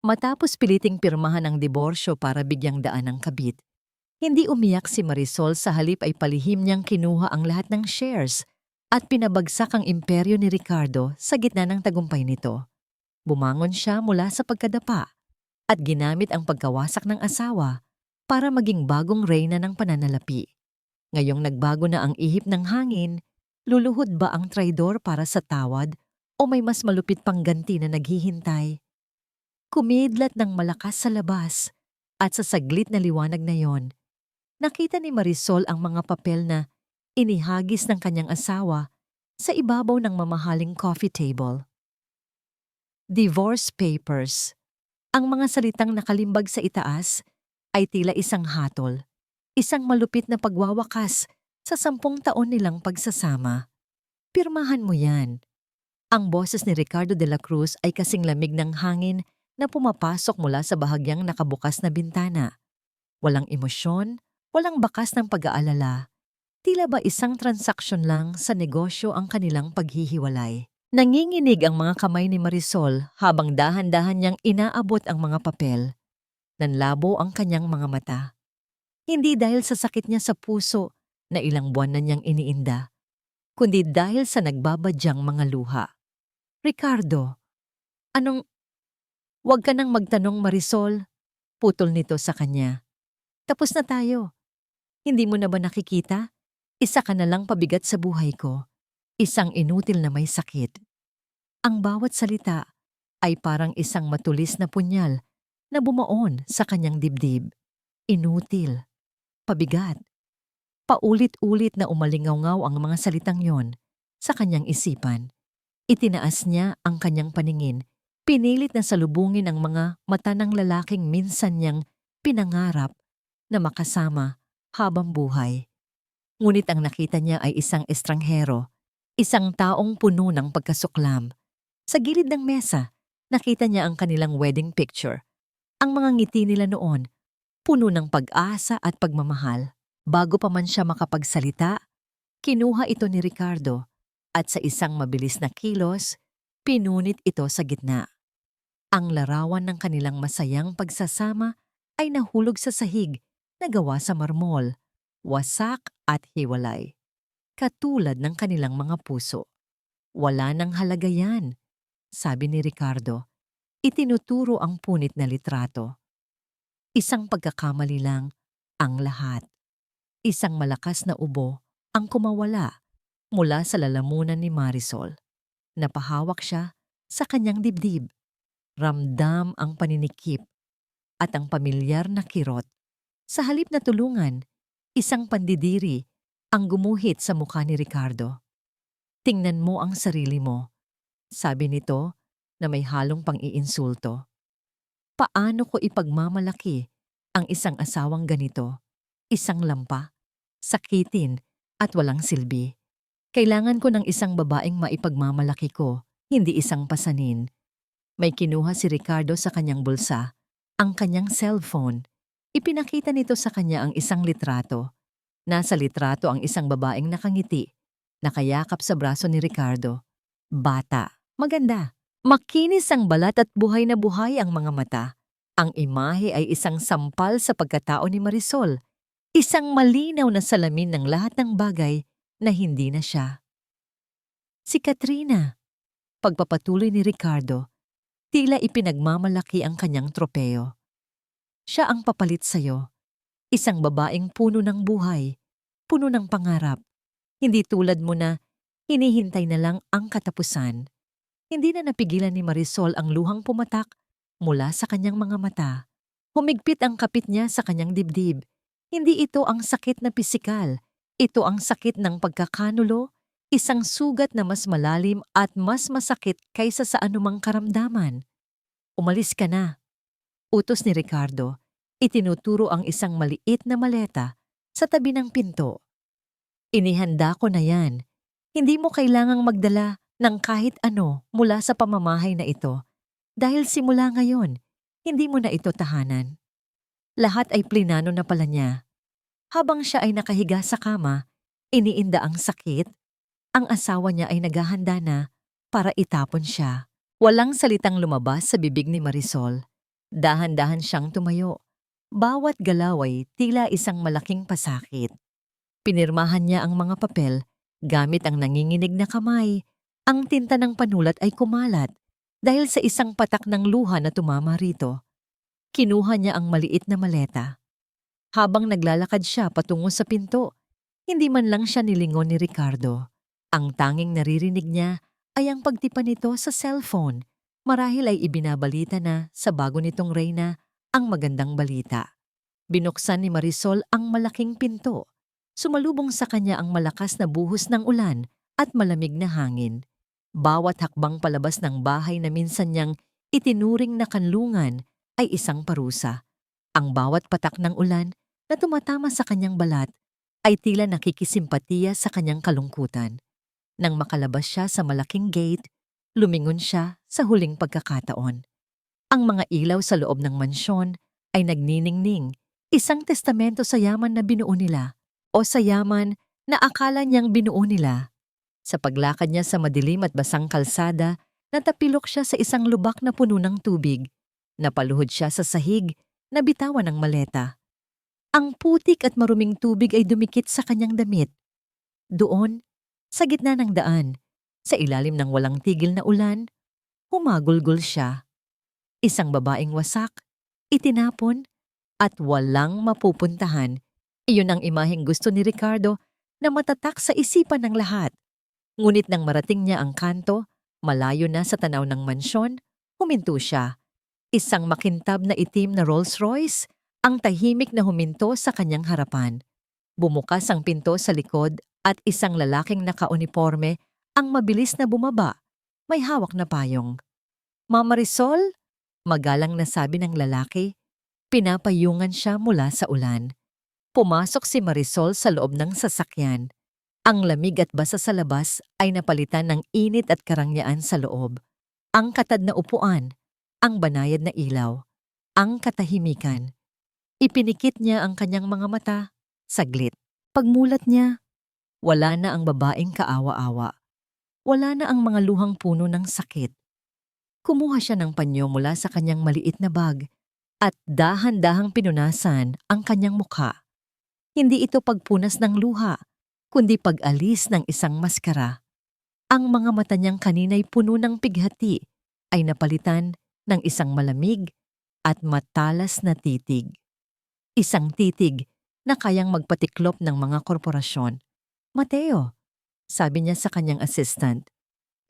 Matapos piliting pirmahan ang diborsyo para bigyang daan ang kabit, hindi umiyak si Marisol, sa halip ay palihim niyang kinuha ang lahat ng shares at pinabagsak ang imperyo ni Ricardo sa gitna ng tagumpay nito. Bumangon siya mula sa pagkadapa at ginamit ang pagkawasak ng asawa para maging bagong reyna ng pananalapi. Ngayong nagbago na ang ihip ng hangin, luluhod ba ang traidor para sa tawad o may mas malupit pang ganti na naghihintay? Kumidlat ng malakas sa labas at sa saglit na liwanag na yon, nakita ni Marisol ang mga papel na inihagis ng kanyang asawa sa ibabaw ng mamahaling coffee table. Divorce papers. Ang mga salitang nakalimbag sa itaas ay tila isang hatol, isang malupit na pagwawakas sa 10 taon nilang pagsasama. Pirmahan mo yan. Ang boses ni Ricardo de la Cruz ay kasing lamig ng hangin na pumapasok mula sa bahagyang nakabukas na bintana. Walang emosyon, walang bakas ng pag-aalala. Tila ba isang transaksyon lang sa negosyo ang kanilang paghihiwalay. Nanginginig ang mga kamay ni Marisol habang dahan-dahan niyang inaabot ang mga papel. Nanlabo ang kanyang mga mata. Hindi dahil sa sakit niya sa puso na ilang buwan na niyang iniinda, kundi dahil sa nagbabadyang mga luha. Ricardo, anong... Huwag ka nang magtanong, Marisol. Putol nito sa kanya. Tapos na tayo. Hindi mo na ba nakikita? Isa ka na lang pabigat sa buhay ko. Isang inutil na may sakit. Ang bawat salita ay parang isang matulis na punyal na bumaon sa kanyang dibdib. Inutil. Pabigat. Paulit-ulit na umalingaw-ngaw ang mga salitang yon sa kanyang isipan. Itinaas niya ang kanyang paningin. Pinilit na salubungin ang mga mata ng lalaking minsan niyang pinangarap na makasama habang buhay. Ngunit ang nakita niya ay isang estranghero, isang taong puno ng pagkasuklam. Sa gilid ng mesa, nakita niya ang kanilang wedding picture. Ang mga ngiti nila noon, puno ng pag-asa at pagmamahal. Bago pa man siya makapagsalita, kinuha ito ni Ricardo at sa isang mabilis na kilos, pinunit ito sa gitna. Ang larawan ng kanilang masayang pagsasama ay nahulog sa sahig na gawa sa marmol, wasak at hiwalay. Katulad ng kanilang mga puso. Wala nang halaga yan, sabi ni Ricardo. Itinuturo ang punit na litrato. Isang pagkakamali lang ang lahat. Isang malakas na ubo ang kumawala mula sa lalamunan ni Marisol. Napahawak siya sa kanyang dibdib. Ramdam ang paninikip at ang pamilyar na kirot. Sa halip na tulungan, isang pandidiri ang gumuhit sa mukha ni Ricardo. Tingnan mo ang sarili mo, sabi nito na may halong pang-iinsulto. Paano ko ipagmamalaki ang isang asawang ganito? Isang lampa, sakitin at walang silbi. Kailangan ko ng isang babaeng maipagmamalaki ko, hindi isang pasanin. May kinuha si Ricardo sa kanyang bulsa, ang kanyang cellphone. Ipinakita nito sa kanya ang isang litrato. Nasa litrato ang isang babaeng nakangiti, nakayakap sa braso ni Ricardo. Bata, maganda. Makinis ang balat at buhay na buhay ang mga mata. Ang imahe ay isang sampal sa pagkatao ni Marisol. Isang malinaw na salamin ng lahat ng bagay na hindi na siya. Si Katrina. Pagpapatuloy ni Ricardo, tila ipinagmamalaki ang kanyang tropeo. Siya ang papalit sa'yo. Isang babaeng puno ng buhay, puno ng pangarap. Hindi tulad mo na hinihintay na lang ang katapusan. Hindi na napigilan ni Marisol ang luhang pumatak mula sa kanyang mga mata. Humigpit ang kapit niya sa kanyang dibdib. Hindi ito ang sakit na pisikal. Ito ang sakit ng pagkakanulo, isang sugat na mas malalim at mas masakit kaysa sa anumang karamdaman. Umalis ka na. Utos ni Ricardo. Itinuturo ang isang maliit na maleta sa tabi ng pinto. Inihanda ko na yan. Hindi mo kailangang magdala ng kahit ano mula sa pamamahay na ito. Dahil simula ngayon, hindi mo na ito tahanan. Lahat ay plinano na pala niya. Habang siya ay nakahiga sa kama, iniinda ang sakit, ang asawa niya ay naghahanda na para itapon siya. Walang salitang lumabas sa bibig ni Marisol. Dahan-dahan siyang tumayo. Bawat galaw ay tila isang malaking pasakit. Pinirmahan niya ang mga papel gamit ang nanginginig na kamay. Ang tinta ng panulat ay kumalat dahil sa isang patak ng luha na tumama rito. Kinuha niya ang maliit na maleta. Habang naglalakad siya patungo sa pinto, hindi man lang siya nilingon ni Ricardo. Ang tanging naririnig niya ay ang pagtipa nito sa cellphone. Marahil ay ibinabalita na sa bago nitong reyna ang magandang balita. Binuksan ni Marisol ang malaking pinto. Sumalubong sa kanya ang malakas na buhos ng ulan at malamig na hangin. Bawat hakbang palabas ng bahay na minsan niyang itinuring na kanlungan ay isang parusa. Ang bawat patak ng ulan na tumatama sa kanyang balat ay tila nakikisimpatiya sa kanyang kalungkutan. Nang makalabas siya sa malaking gate, lumingon siya sa huling pagkakataon. Ang mga ilaw sa loob ng mansyon ay nagniningning, isang testamento sa yaman na binuo nila o sa yaman na akala niyang binuo nila. Sa paglakad niya sa madilim at basang kalsada, natapilok siya sa isang lubak na puno ng tubig. Napaluhod siya sa sahig, nabitawan ng maleta. Ang putik at maruming tubig ay dumikit sa kanyang damit. Doon, sa gitna ng daan, sa ilalim ng walang tigil na ulan, humagulgol siya. Isang babaeng wasak, itinapon, at walang mapupuntahan. Iyon ang imaheng gusto ni Ricardo na matatak sa isipan ng lahat. Ngunit nang marating niya ang kanto, malayo na sa tanaw ng mansyon, huminto siya. Isang makintab na itim na Rolls Royce ang tahimik na huminto sa kanyang harapan. Bumukas ang pinto sa likod at isang lalaking nakauniporme ang mabilis na bumaba. May hawak na payong. "Mama Marisol?" Magalang na sabi ng lalaki. Pinapayungan siya mula sa ulan. Pumasok si Marisol sa loob ng sasakyan. Ang lamig at basa sa labas ay napalitan ng init at karangyaan sa loob. Ang katad na upuan, ang banayad na ilaw, ang katahimikan. Ipinikit niya ang kanyang mga mata, saglit. Pagmulat niya, wala na ang babaeng kaawa-awa. Wala na ang mga luhang puno ng sakit. Kumuha siya ng panyo mula sa kanyang maliit na bag at dahan-dahang pinunasan ang kanyang mukha. Hindi ito pagpunas ng luha, kundi pag-alis ng isang maskara. Ang mga mata niyang kanina'y puno ng pighati ay napalitan ng isang malamig at matalas na titig. Isang titig na kayang magpatiklop ng mga korporasyon. "Mateo," sabi niya sa kanyang assistant.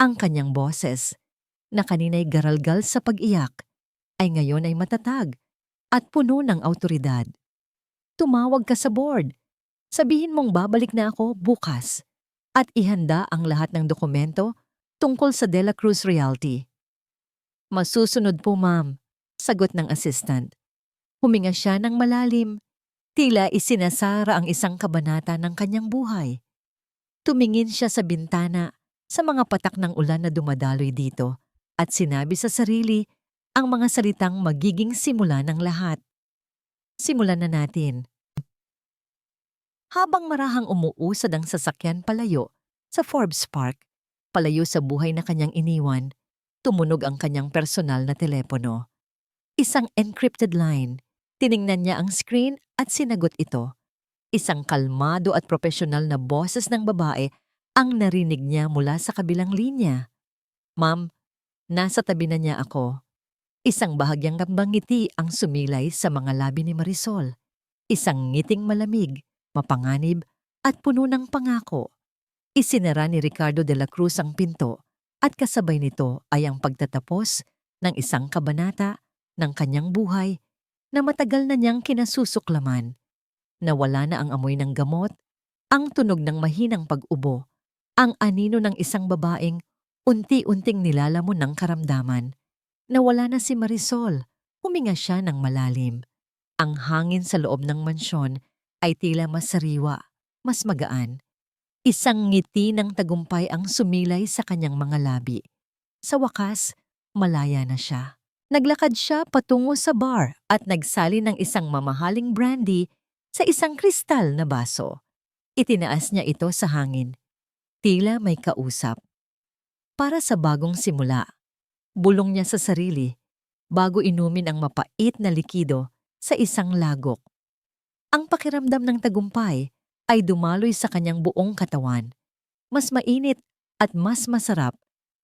Ang kanyang boses, na kanina'y garalgal sa pag-iyak, ay ngayon ay matatag at puno ng awtoridad. "Tumawag ka sa board. Sabihin mong babalik na ako bukas at ihanda ang lahat ng dokumento tungkol sa De La Cruz Realty." "Masusunod po, ma'am," sagot ng assistant. Huminga siya ng malalim, tila isinasara ang isang kabanata ng kanyang buhay. Tumingin siya sa bintana, sa mga patak ng ulan na dumadaloy dito, at sinabi sa sarili ang mga salitang magiging simula ng lahat. Simulan na natin. Habang marahang umuusad ang sasakyan palayo sa Forbes Park, palayo sa buhay na kanyang iniwan, tumunog ang kanyang personal na telepono. Isang encrypted line. Tiningnan niya ang screen at sinagot ito. Isang kalmado at profesional na boses ng babae ang narinig niya mula sa kabilang linya. "Ma'am, nasa tabi na niya ako." Isang bahagyang ngiti ang sumilay sa mga labi ni Marisol. Isang ngiting malamig, mapanganib at puno ng pangako. Isinara ni Ricardo de la Cruz ang pinto at kasabay nito ay ang pagtatapos ng isang kabanata ng kanyang buhay na matagal na niyang kinasusuklaman. Nawala na ang amoy ng gamot, ang tunog ng mahinang pag-ubo, ang anino ng isang babaeng unti-unting nilalamon ng karamdaman. Nawala na si Marisol, huminga siya ng malalim. Ang hangin sa loob ng mansyon ay tila mas sariwa, mas magaan. Isang ngiti ng tagumpay ang sumilay sa kanyang mga labi. Sa wakas, malaya na siya. Naglakad siya patungo sa bar at nagsali ng isang mamahaling brandy sa isang kristal na baso. Itinaas niya ito sa hangin. Tila may kausap. Para sa bagong simula. Bulong niya sa sarili. bago inumin ang mapait na likido sa isang lagok. Ang pakiramdam ng tagumpay ay dumaloy sa kanyang buong katawan. Mas mainit at mas masarap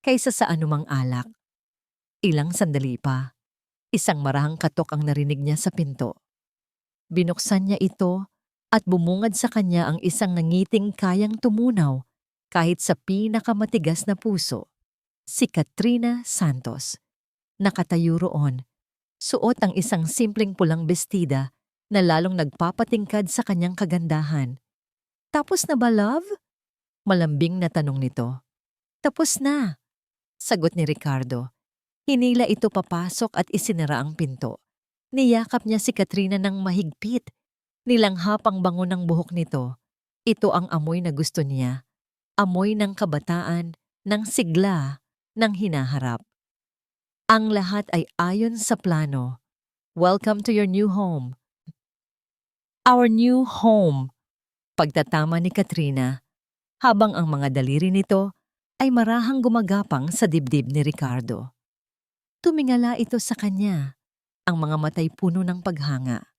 kaysa sa anumang alak. Ilang sandali pa, isang marahang katok ang narinig niya sa pinto. Binuksan niya ito at bumungad sa kanya ang isang nangiting kayang tumunaw kahit sa pinakamatigas na puso. Si Katrina Santos. Nakatayo roon, suot ang isang simpleng pulang bestida na lalong nagpapatingkad sa kanyang kagandahan. Tapos na ba, love? Malambing na tanong nito. Tapos na, sagot ni Ricardo. Hinila ito papasok at isinara ang pinto. Niyakap niya si Katrina ng mahigpit. Nilanghap ang bango ng buhok nito. Ito ang amoy na gusto niya. Amoy ng kabataan, ng sigla, ng hinaharap. Ang lahat ay ayon sa plano. Welcome to your new home. Our new home. Pagtatama ni Katrina, habang ang mga daliri nito ay marahang gumagapang sa dibdib ni Ricardo. Tumingala ito sa kanya, ang mga matay puno ng paghanga.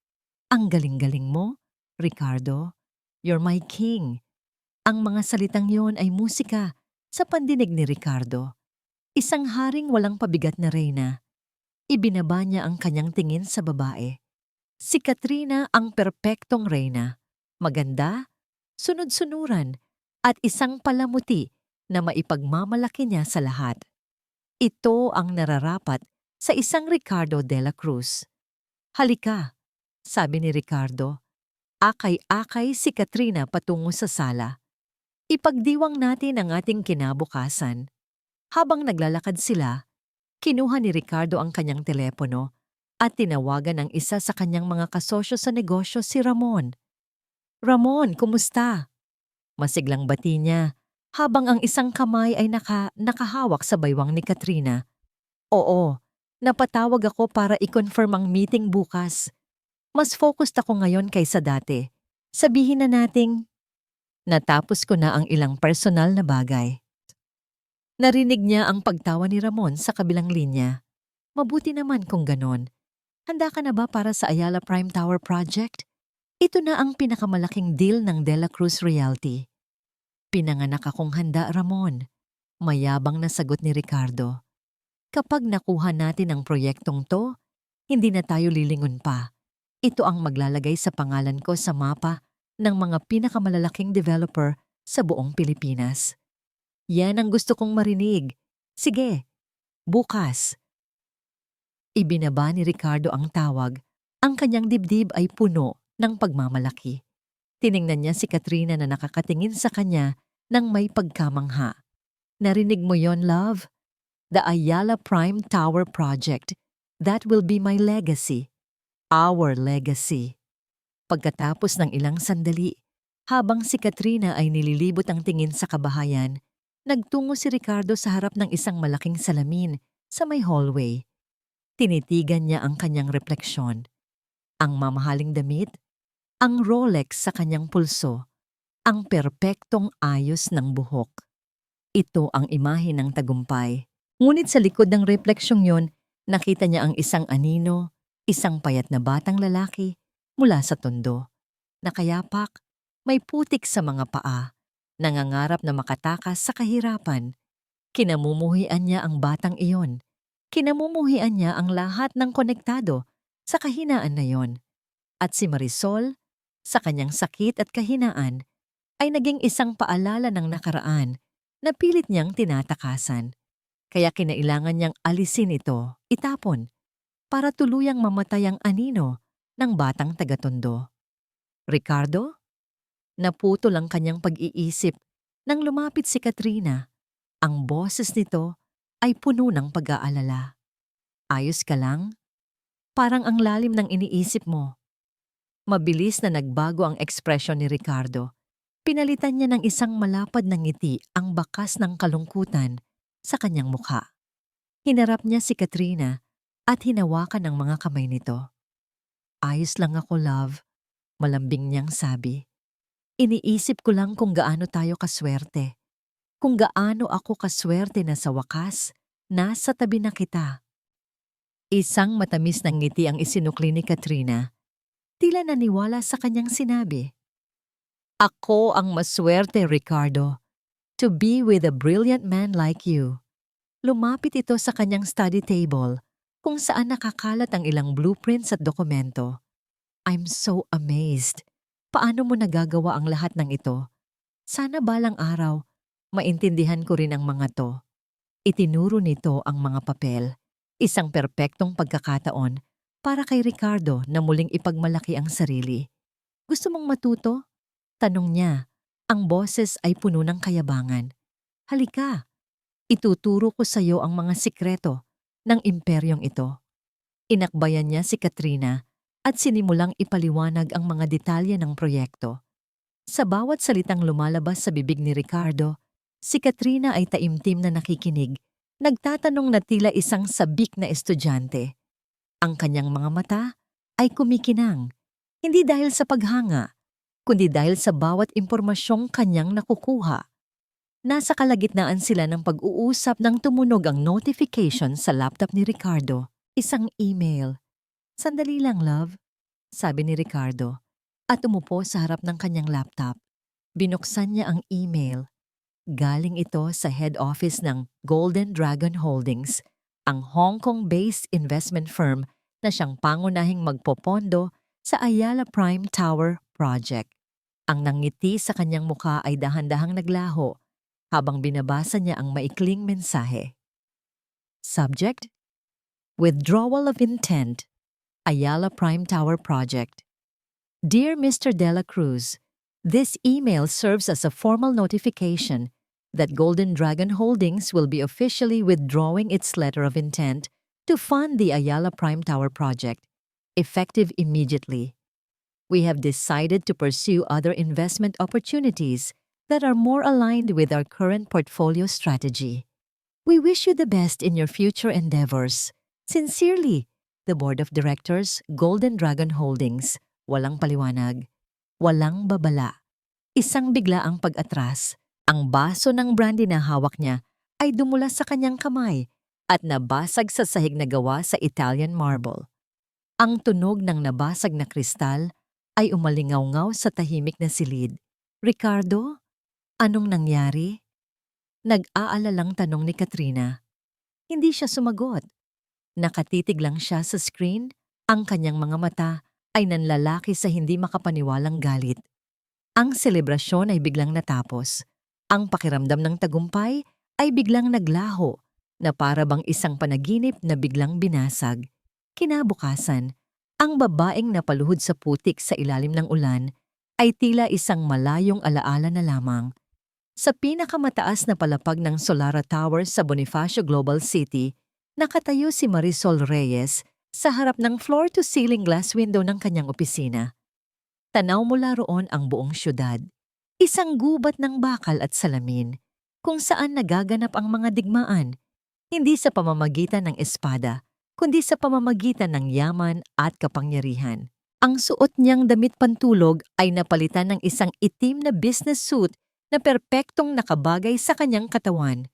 Ang galing-galing mo, Ricardo. You're my king. Ang mga salitang yon ay musika sa pandinig ni Ricardo. Isang haring walang pabigat na reyna. Ibinaba niya ang kanyang tingin sa babae. Si Katrina ang perpektong reyna. Maganda, sunod-sunuran, at isang palamuti na maipagmamalaki niya sa lahat. Ito ang nararapat sa isang Ricardo de la Cruz. Halika, sabi ni Ricardo. Akay-akay si Katrina patungo sa sala. Ipagdiwang natin ang ating kinabukasan. Habang naglalakad sila, kinuha ni Ricardo ang kanyang telepono at tinawagan ang isa sa kanyang mga kasosyo sa negosyo, si Ramon. Ramon, kumusta? Masiglang bati niya habang ang isang kamay ay nakahawak sa baywang ni Katrina. Oo, napatawag ako para i-confirm ang meeting bukas. Mas focused ako ngayon kaysa dati. Sabihin na nating natapos ko na ang ilang personal na bagay. Narinig niya ang pagtawa ni Ramon sa kabilang linya. Mabuti naman kung ganon. Handa ka na ba para sa Ayala Prime Tower Project? Ito na ang pinakamalaking deal ng De La Cruz Realty. Pinanganak akong handa, Ramon. Mayabang na sagot ni Ricardo. Kapag nakuha natin ang proyektong to, hindi na tayo lilingon pa. Ito ang maglalagay sa pangalan ko sa mapa ng mga pinakamalalaking developer sa buong Pilipinas. Yan ang gusto kong marinig. Sige, bukas. Ibinaba ni Ricardo ang tawag. Ang kanyang dibdib ay puno ng pagmamalaki. Tiningnan niya si Katrina na nakakatingin sa kanya ng may pagkamangha. Narinig mo yon, love? The Ayala Prime Tower Project. That will be my legacy. Our legacy. Pagkatapos ng ilang sandali, habang si Katrina ay nililibot ang tingin sa kabahayan, nagtungo si Ricardo sa harap ng isang malaking salamin sa may hallway. Tinitigan niya ang kanyang refleksyon. Ang mamahaling damit, ang Rolex sa kanyang pulso, ang perpektong ayos ng buhok. Ito ang imahe ng tagumpay. Ngunit sa likod ng refleksyong yon, nakita niya ang isang anino, isang payat na batang lalaki mula sa tondo. Nakayapak, may putik sa mga paa. Nangangarap na makatakas sa kahirapan. Kinamumuhian niya ang batang iyon. Kinamumuhian niya ang lahat ng konektado sa kahinaan na yon. At si Marisol, sa kanyang sakit at kahinaan, ay naging isang paalala ng nakaraan na pilit niyang tinatakasan. Kaya kinailangan niyang alisin ito, itapon, para tuluyang mamatay ang anino ng batang tagatondo. Ricardo? Naputol ang kanyang pag-iisip nang lumapit si Katrina. Ang boses nito ay puno ng pag-aalala. Ayos ka lang? Parang ang lalim ng iniisip mo. Mabilis na nagbago ang ekspresyon ni Ricardo. Pinalitan niya ng isang malapad na ngiti ang bakas ng kalungkutan sa kanyang mukha. Hinarap niya si Katrina at hinawakan ang mga kamay nito. Ayos lang ako, love, malambing niyang sabi. Iniisip ko lang kung gaano tayo kaswerte. Kung gaano ako kaswerte na sa wakas, nasa tabi na kita. Isang matamis na ngiti ang isinukli ni Katrina. Tila naniwala sa kanyang sinabi. Ako ang maswerte, Ricardo, to be with a brilliant man like you. Lumapit ito sa kanyang study table kung saan nakakalat ang ilang blueprints at dokumento. I'm so amazed. Paano mo nagagawa ang lahat ng ito? Sana balang araw, maintindihan ko rin ang mga to. Itinuro nito ang mga papel. Isang perpektong pagkakataon para kay Ricardo na muling ipagmalaki ang sarili. Gusto mong matuto? Tanong niya. Ang boses ay puno ng kayabangan. Halika, ituturo ko sa iyo ang mga sikreto ng imperyong ito. Inakbayan niya si Katrina at sinimulang ipaliwanag ang mga detalye ng proyekto. Sa bawat salitang lumalabas sa bibig ni Ricardo, si Katrina ay taimtim na nakikinig, nagtatanong na tila isang sabik na estudyante. Ang kanyang mga mata ay kumikinang, hindi dahil sa paghanga, kundi dahil sa bawat impormasyong kanyang nakukuha. Nasa kalagitnaan sila ng pag-uusap nang tumunog ang notification sa laptop ni Ricardo. Isang email. Sandali lang, love, sabi ni Ricardo, at umupo sa harap ng kanyang laptop. Binuksan niya ang email. Galing ito sa head office ng Golden Dragon Holdings, ang Hong Kong-based investment firm na siyang pangunahing magpopondo sa Ayala Prime Tower Project. Ang nangiti sa kanyang mukha ay dahan-dahang naglaho habang binabasa niya ang maikling mensahe. Subject: Withdrawal of Intent, Ayala Prime Tower Project. Dear Mr. Dela Cruz, this email serves as a formal notification that Golden Dragon Holdings will be officially withdrawing its letter of intent to fund the Ayala Prime Tower project, effective immediately. We have decided to pursue other investment opportunities that are more aligned with our current portfolio strategy. We wish you the best in your future endeavors. Sincerely, the Board of Directors, Golden Dragon Holdings. Walang paliwanag, walang babala. Isang biglaang pag-atras. Ang baso ng brandy na hawak niya ay dumula sa kanyang kamay at nabasag sa sahig na gawa sa Italian marble. Ang tunog ng nabasag na kristal ay umalingaw-ngaw sa tahimik na silid. Ricardo, anong nangyari? Nag-aalalang tanong ni Katrina. Hindi siya sumagot. Nakatitig lang siya sa screen, ang kanyang mga mata ay nanlalaki sa hindi makapaniwalang galit. Ang selebrasyon ay biglang natapos. Ang pakiramdam ng tagumpay ay biglang naglaho na para bang isang panaginip na biglang binasag. Kinabukasan, ang babaeng napaluhod sa putik sa ilalim ng ulan ay tila isang malayong alaala na lamang. Sa pinakamataas na palapag ng Solara Tower sa Bonifacio Global City, nakatayo si Marisol Reyes sa harap ng floor-to-ceiling glass window ng kanyang opisina. Tanaw mula roon ang buong syudad, isang gubat ng bakal at salamin, kung saan nagaganap ang mga digmaan, hindi sa pamamagitan ng espada, kundi sa pamamagitan ng yaman at kapangyarihan. Ang suot niyang damit pantulog ay napalitan ng isang itim na business suit na perpektong nakabagay sa kanyang katawan.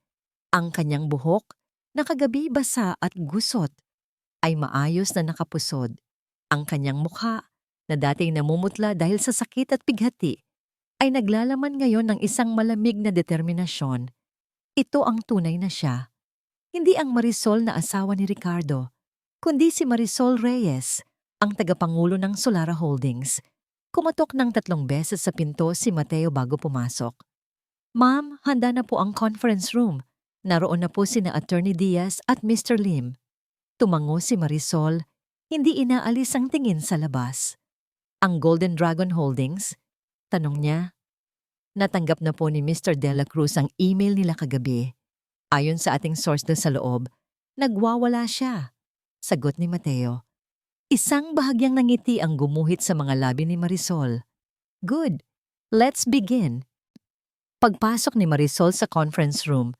Ang kanyang buhok, na kagabi basa at gusot, ay maayos na nakapusod. Ang kanyang mukha, na dating namumutla dahil sa sakit at pighati, ay naglalaman ngayon ng isang malamig na determinasyon. Ito ang tunay na siya. Hindi ang Marisol na asawa ni Ricardo, kundi si Marisol Reyes, ang tagapangulo ng Solara Holdings. Kumatok ng 3 beses sa pinto si Mateo bago pumasok. Ma'am, handa na po ang conference room. Naroon na po sina Attorney Diaz at Mr. Lim. Tumango si Marisol, hindi inaalis ang tingin sa labas. Ang Golden Dragon Holdings? Tanong niya. Natanggap na po ni Mr. Dela Cruz ang email nila kagabi. Ayon sa ating source doon sa loob, nagwawala siya. Sagot ni Mateo. Isang bahagyang nangiti ang gumuhit sa mga labi ni Marisol. Good. Let's begin. Pagpasok ni Marisol sa conference room,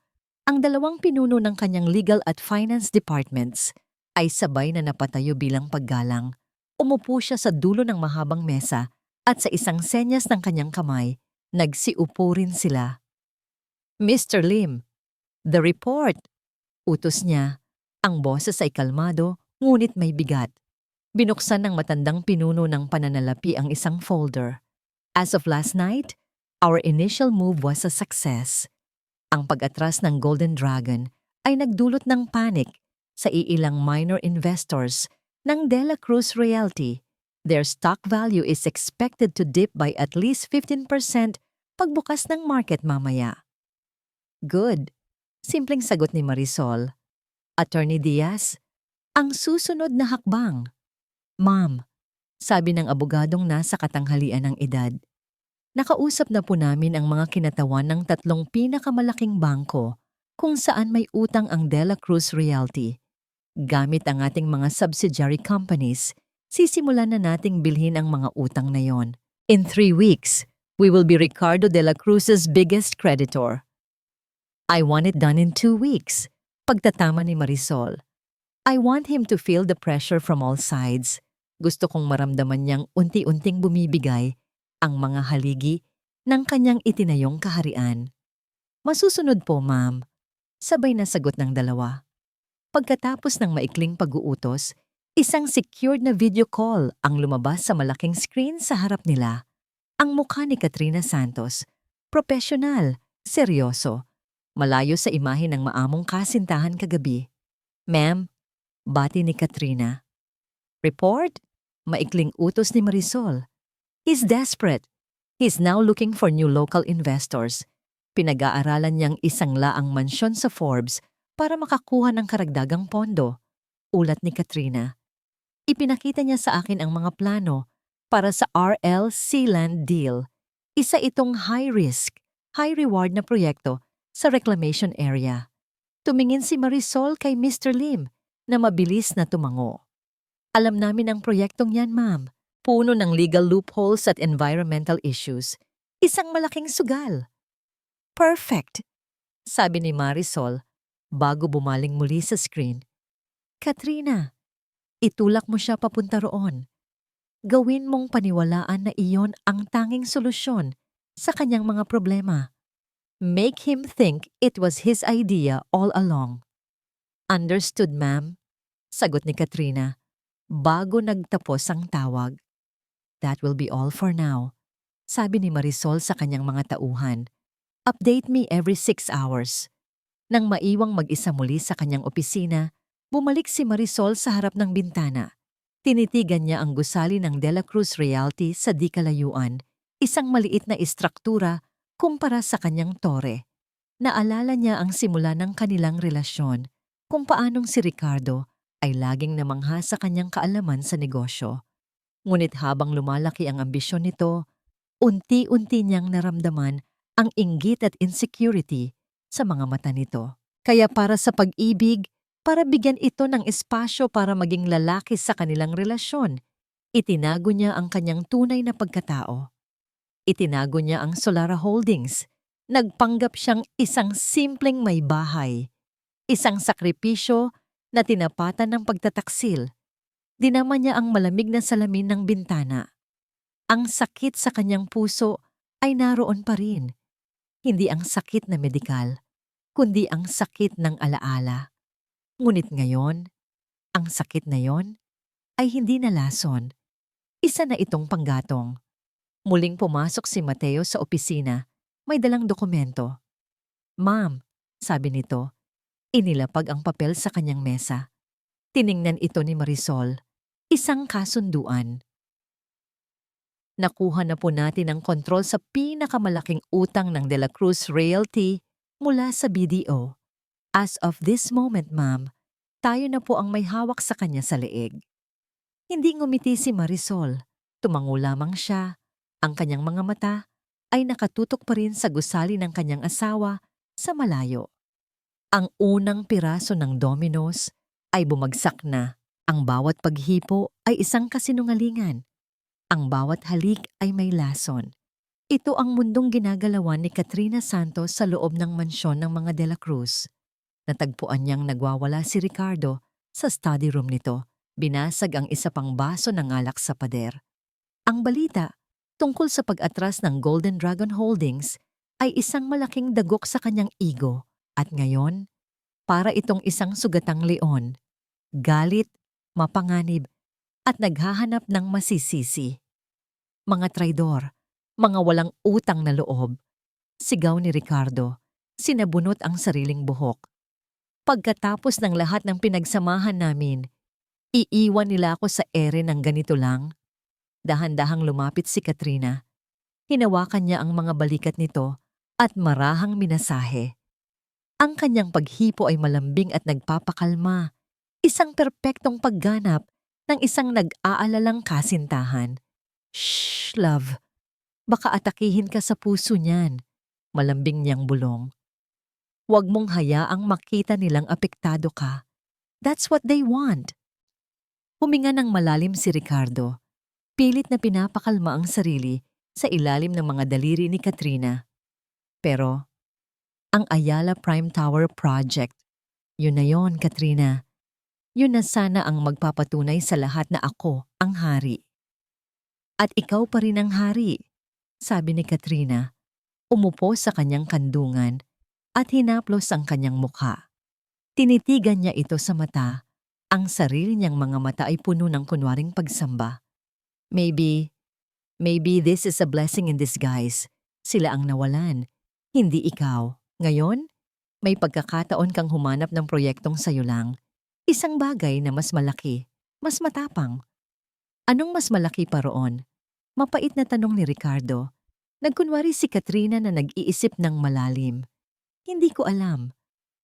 ang 2 pinuno ng kanyang legal at finance departments ay sabay na napatayo bilang paggalang. Umupo siya sa dulo ng mahabang mesa at sa isang senyas ng kanyang kamay, nagsiupo rin sila. Mr. Lim, the report. Utos niya. Ang boses ay kalmado, ngunit may bigat. Binuksan ng matandang pinuno ng pananalapi ang isang folder. As of last night, our initial move was a success. Ang pag-atras ng Golden Dragon ay nagdulot ng panic sa iilang minor investors ng Dela Cruz Realty. Their stock value is expected to dip by at least 15% pagbukas ng market mamaya. Good. Simpleng sagot ni Marisol. Attorney Diaz, ang susunod na hakbang. Ma'am, sabi ng abogadong nasa katanghalian ng edad. Nakausap na po namin ang mga kinatawan ng 3 pinakamalaking bangko kung saan may utang ang Dela Cruz Realty. Gamit ang ating mga subsidiary companies, sisimulan na nating bilhin ang mga utang na yon. In 3 weeks, we will be Ricardo de la Cruz's biggest creditor. I want it done in 2 weeks. Pagtatama ni Marisol. I want him to feel the pressure from all sides. Gusto kong maramdaman niyang unti-unting bumibigay ang mga haligi ng kanyang itinayong kaharian. Masusunod po, ma'am. Sabay na sagot ng dalawa. Pagkatapos ng maikling pag-uutos, isang secured na video call ang lumabas sa malaking screen sa harap nila. Ang mukha ni Katrina Santos, profesional, seryoso, malayo sa imahe ng maamong kasintahan kagabi. Ma'am, bati ni Katrina. Report? Maikling utos ni Marisol. He's desperate. He's now looking for new local investors. Pinag-aaralan niyang isang laang mansyon sa Forbes para makakuha ng karagdagang pondo. Ulat ni Katrina. Ipinakita niya sa akin ang mga plano para sa RL Sealand deal. Isa itong high-risk, high-reward na proyekto sa reclamation area. Tumingin si Marisol kay Mr. Lim na mabilis na tumango. Alam namin ang proyektong yan, ma'am. Puno ng legal loopholes at environmental issues. Isang malaking sugal. Perfect, sabi ni Marisol bago bumaling muli sa screen. Katrina, itulak mo siya papunta roon. Gawin mong paniwalaan na iyon ang tanging solusyon sa kanyang mga problema. Make him think it was his idea all along. Understood, ma'am, sagot ni Katrina bago nagtapos ang tawag. That will be all for now, sabi ni Marisol sa kanyang mga tauhan. Update me every 6 hours. Nang maiwang mag-isa muli sa kanyang opisina, bumalik si Marisol sa harap ng bintana. Tinitigan niya ang gusali ng Dela Cruz Realty sa di kalayuan, isang maliit na istruktura kumpara sa kanyang tore. Naalala niya ang simula ng kanilang relasyon, kung paanong si Ricardo ay laging namangha sa kanyang kaalaman sa negosyo. Ngunit habang lumalaki ang ambisyon nito, unti-unti niyang naramdaman ang inggit at insecurity sa mga mata nito. Kaya para sa pag-ibig, para bigyan ito ng espasyo para maging lalaki sa kanilang relasyon, itinago niya ang kanyang tunay na pagkatao. Itinago niya ang Solara Holdings. Nagpanggap siyang isang simpleng may bahay. Isang sakripisyo na tinapatan ng pagtataksil. Dinama niya ang malamig na salamin ng bintana. Ang sakit sa kanyang puso ay naroon pa rin. Hindi ang sakit na medikal, kundi ang sakit ng alaala. Ngunit ngayon, ang sakit na yon ay hindi na lason. Isa na itong panggatong. Muling pumasok si Mateo sa opisina, may dalang dokumento. Ma'am, sabi nito, inilapag ang papel sa kanyang mesa. Tiningnan ito ni Marisol. Isang kasunduan. Nakuha na po natin ang kontrol sa pinakamalaking utang ng De La Cruz Realty mula sa BDO. As of this moment, ma'am, tayo na po ang may hawak sa kanya sa leeg. Hindi ngumiti si Marisol. Tumango lamang siya. Ang kanyang mga mata ay nakatutok pa rin sa gusali ng kanyang asawa sa malayo. Ang unang piraso ng dominos ay bumagsak na. Ang bawat paghipo ay isang kasinungalingan. Ang bawat halik ay may lason. Ito ang mundong ginagalawan ni Katrina Santos sa loob ng mansyon ng mga De La Cruz. Natagpuan niyang nagwawala si Ricardo sa study room nito. Binasag ang isa pang baso ng alak sa pader. Ang balita tungkol sa pag-atras ng Golden Dragon Holdings ay isang malaking dagok sa kanyang ego. At ngayon, para itong isang sugatang leon, galit mapanganib, at naghahanap ng masisisi. Mga traidor, mga walang utang na loob, sigaw ni Ricardo, sinabunot ang sariling buhok. Pagkatapos ng lahat ng pinagsamahan namin, iiwan nila ako sa ere ng ganito lang? Dahan-dahang lumapit si Katrina. Hinawakan niya ang mga balikat nito at marahang minasahe. Ang kanyang paghipo ay malambing at nagpapakalma, isang perpektong pagganap ng isang nag-aalalang kasintahan. Shh, love. Baka atakihin ka sa puso niyan, malambing niyang bulong. Huwag mong hayaang makita nilang apektado ka. That's what they want. Huminga ng malalim si Ricardo. Pilit na pinapakalma ang sarili sa ilalim ng mga daliri ni Katrina. Pero, ang Ayala Prime Tower Project, yun na yon, Katrina. Yun na sana ang magpapatunay sa lahat na ako ang hari. At ikaw pa rin ang hari, sabi ni Katrina. Umupo sa kanyang kandungan at hinaplos ang kanyang mukha. Tinitigan niya ito sa mata. Ang sarili niyang mga mata ay puno ng kunwaring pagsamba. Maybe this is a blessing in disguise. Sila ang nawalan, hindi ikaw. Ngayon, may pagkakataon kang humanap ng proyektong sayo lang. Isang bagay na mas malaki, mas matapang. Anong mas malaki pa roon? Mapait na tanong ni Ricardo. Nagkunwari si Katrina na nag-iisip ng malalim. Hindi ko alam.